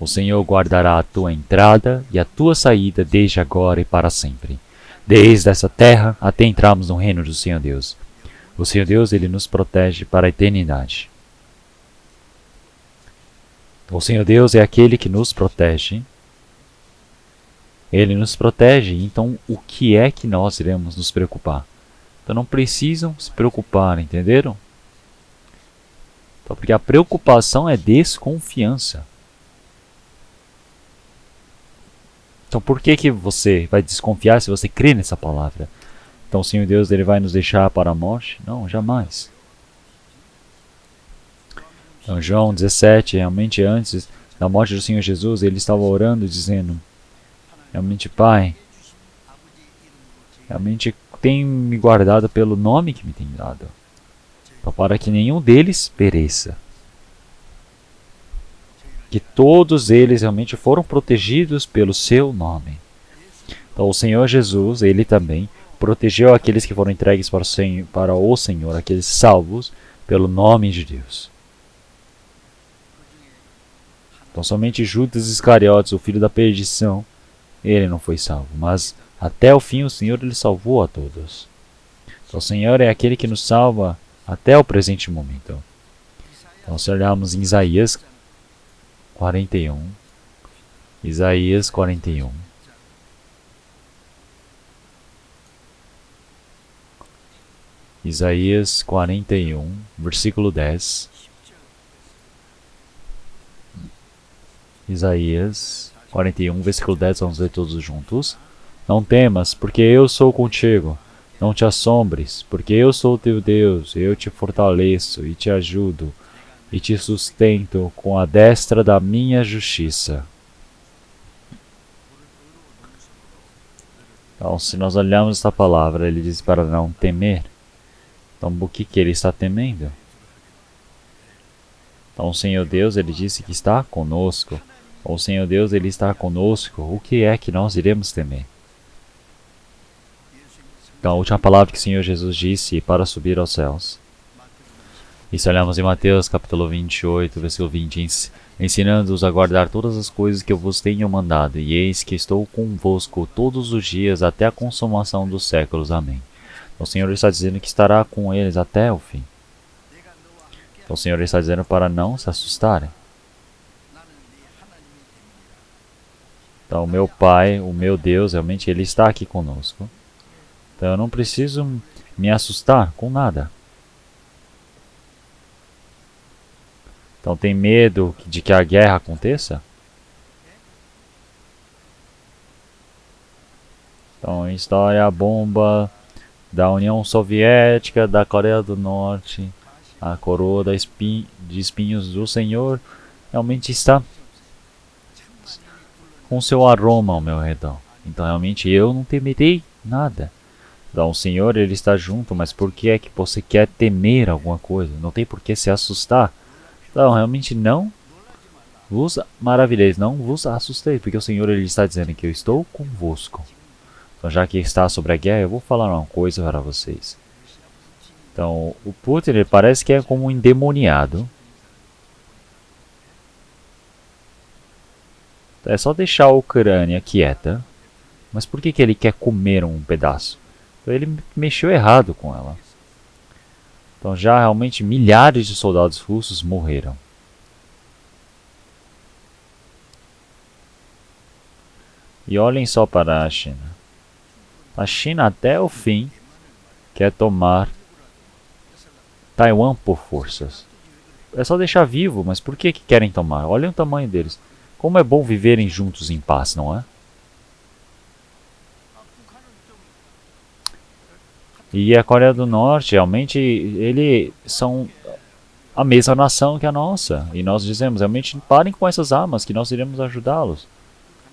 O Senhor guardará a tua entrada e a tua saída desde agora e para sempre. Desde essa terra até entrarmos no reino do Senhor Deus. O Senhor Deus, Ele nos protege para a eternidade. O Senhor Deus é aquele que nos protege. Ele nos protege, então o que é que nós iremos nos preocupar? Então não precisam se preocupar, entenderam? Então, porque a preocupação é desconfiança. Então por que você vai desconfiar se você crê nessa palavra? Então o Senhor Deus, Ele vai nos deixar para a morte? Não, jamais. Então, João 17, realmente antes da morte do Senhor Jesus, ele estava orando, dizendo, realmente, Pai, realmente tem me guardado pelo nome que me tem dado, para que nenhum deles pereça. Que todos eles realmente foram protegidos pelo seu nome. Então, o Senhor Jesus, Ele também protegeu aqueles que foram entregues para o Senhor, aqueles salvos pelo nome de Deus. Então somente Judas Iscariotes, o filho da perdição, ele não foi salvo. Mas até o fim o Senhor ele salvou a todos. Então o Senhor é aquele que nos salva até o presente momento. Então se olharmos em Isaías 41. Isaías 41. Isaías 41, versículo 10. Isaías 41, versículo 10, vamos ler todos juntos. Não temas, porque eu sou contigo. Não te assombres, porque eu sou teu Deus. Eu te fortaleço e te ajudo. e te sustento com a destra da minha justiça. Então, se nós olharmos esta palavra, ele diz para não temer. Então, o que ele está temendo? Então, o Senhor Deus, ele disse que está conosco. Então, o Senhor Deus, ele está conosco. O que é que nós iremos temer? Então, a última palavra que o Senhor Jesus disse para subir aos céus. Isso olhamos em Mateus capítulo 28, versículo 20. Ensinando-os a guardar todas as coisas que eu vos tenho mandado. E eis que estou convosco todos os dias até a consumação dos séculos. Amém. Então, o Senhor está dizendo que estará com eles até o fim. Então, o Senhor está dizendo para não se assustarem. Então, o meu Pai, o meu Deus, realmente Ele está aqui conosco. Então, eu não preciso me assustar com nada. Então, tem medo de que a guerra aconteça? Então, história, a bomba da União Soviética, da Coreia do Norte, a coroa de espinhos do Senhor realmente está com seu aroma ao meu redor. Então, realmente, eu não temerei nada. Então, o Senhor, Ele está junto, mas por que é que você quer temer alguma coisa? Não tem por que se assustar. Então, realmente não vos maravilheis, não vos assustei, porque o Senhor, Ele está dizendo que eu estou convosco. Então, já que está sobre a guerra, eu vou falar uma coisa para vocês. Então, o Putin, ele parece que é como um endemoniado. É só deixar a Ucrânia quieta. Mas por que ele quer comer um pedaço? Então, ele mexeu errado com ela. Então, já realmente milhares de soldados russos morreram. E olhem só para a China. A China, até o fim, quer tomar Taiwan por forças. É só deixar vivo, mas por que querem tomar? Olhem o tamanho deles. Como é bom viverem juntos em paz, não é? E a Coreia do Norte, realmente, eles são a mesma nação que a nossa. E nós dizemos, realmente, parem com essas armas, que nós iremos ajudá-los.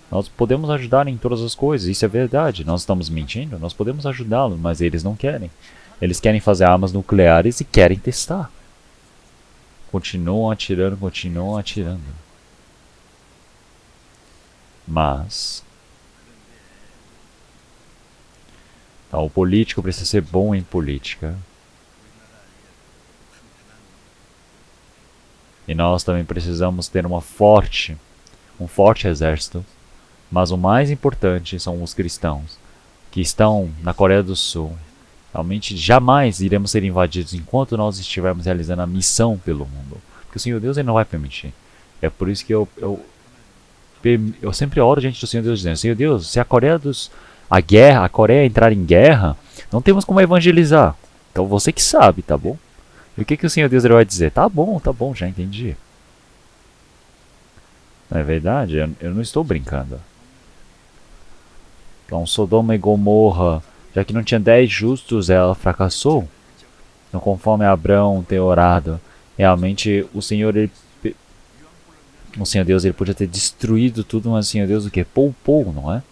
Nós podemos ajudar em todas as coisas, isso é verdade. Nós estamos mentindo, nós podemos ajudá-los, mas eles não querem. Eles querem fazer armas nucleares e querem testar. Continuam atirando, continuam atirando. Mas então, o político precisa ser bom em política. E nós também precisamos ter um forte exército. Mas o mais importante são os cristãos, que estão na Coreia do Sul. Realmente jamais iremos ser invadidos enquanto nós estivermos realizando a missão pelo mundo. Porque o Senhor Deus, Ele não vai permitir. É por isso que eu sempre oro diante do Senhor Deus dizendo, Senhor Deus, se a Coreia entrar em guerra, não temos como evangelizar. Então você que sabe, tá bom? E o que o Senhor Deus ele vai dizer? Tá bom, já entendi. Não é verdade? Eu não estou brincando. Então, Sodoma e Gomorra, já que não tinha 10 justos, ela fracassou. Então, conforme Abraão ter orado, realmente o Senhor Deus ele podia ter destruído tudo, mas o Senhor Deus o que? Poupou, não é?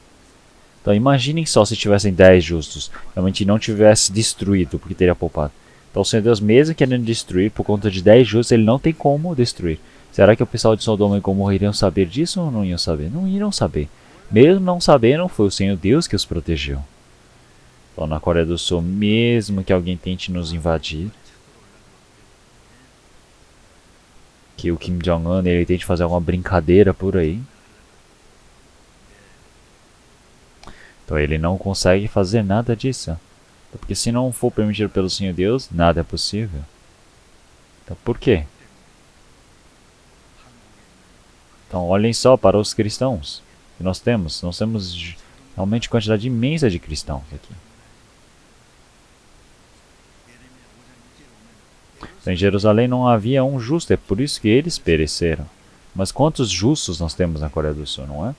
Então, imaginem só se tivessem 10 justos, realmente não tivesse destruído, porque teria poupado. Então, o Senhor Deus, mesmo querendo destruir, por conta de 10 justos, ele não tem como destruir. Será que o pessoal de Sodoma e Gomorra iriam saber disso ou não iam saber? Não iriam saber. Mesmo não sabendo, foi o Senhor Deus que os protegeu. Então, na Coreia do Sul, mesmo que alguém tente nos invadir, que o Kim Jong-un ele tente fazer alguma brincadeira por aí, então ele não consegue fazer nada disso. Porque se não for permitido pelo Senhor Deus, nada é possível. Então, por quê? Então, olhem só para os cristãos que nós temos realmente quantidade imensa de cristãos aqui. Então, em Jerusalém não havia um justo, é por isso que eles pereceram. Mas quantos justos nós temos na Coreia do Sul, não é?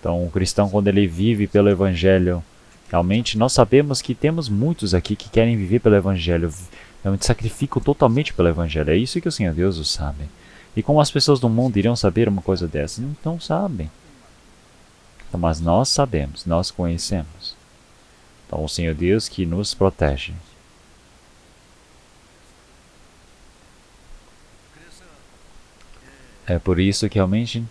Então, o cristão, quando ele vive pelo Evangelho, Realmente nós sabemos que temos muitos aqui que querem viver pelo Evangelho, realmente sacrificam totalmente pelo Evangelho. É isso que o Senhor Deus o sabe. E como as pessoas do mundo iriam saber uma coisa dessa? Não sabem. Então, mas nós sabemos, nós conhecemos. Então o Senhor Deus que nos protege. É por isso que realmente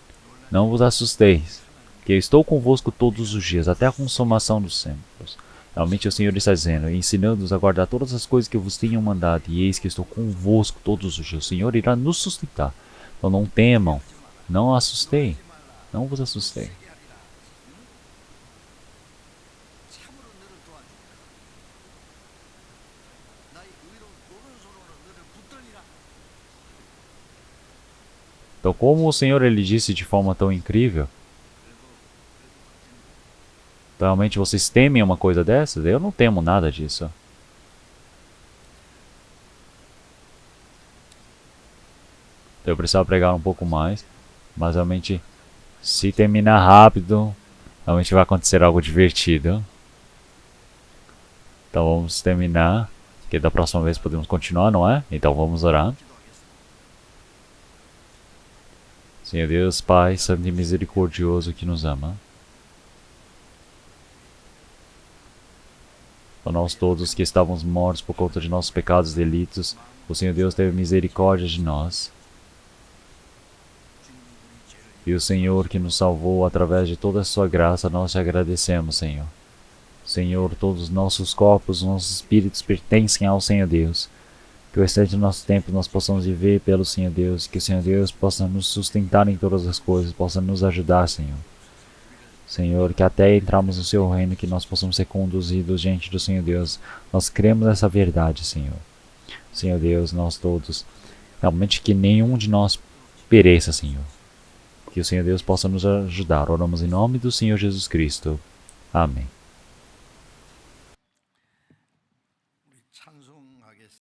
não vos assusteis, que eu estou convosco todos os dias, até a consumação dos séculos. Realmente o Senhor está dizendo, ensinando-nos a guardar todas as coisas que eu vos tenho mandado, e eis que estou convosco todos os dias. O Senhor irá nos sustentar. Então não temam, não assustei, não vos assustei. Então como o Senhor ele disse de forma tão incrível, realmente vocês temem uma coisa dessas? Eu não temo nada disso. Eu precisava pregar um pouco mais, mas realmente, se terminar rápido, realmente vai acontecer algo divertido. Então vamos terminar, que da próxima vez podemos continuar, não é? Então vamos orar. Senhor Deus, Pai, Santo e Misericordioso que nos ama. A nós todos que estávamos mortos por conta de nossos pecados e delitos, o Senhor Deus teve misericórdia de nós. E o Senhor que nos salvou através de toda a sua graça, nós te agradecemos, Senhor. Senhor, todos os nossos corpos, nossos espíritos pertencem ao Senhor Deus. Que o restante do nosso tempo nós possamos viver pelo Senhor Deus, que o Senhor Deus possa nos sustentar em todas as coisas, possa nos ajudar, Senhor. Senhor, que até entrarmos no seu reino, que nós possamos ser conduzidos diante do Senhor Deus. Nós cremos nessa verdade, Senhor. Senhor Deus, nós todos, realmente que nenhum de nós pereça, Senhor. Que o Senhor Deus possa nos ajudar. Oramos em nome do Senhor Jesus Cristo. Amém.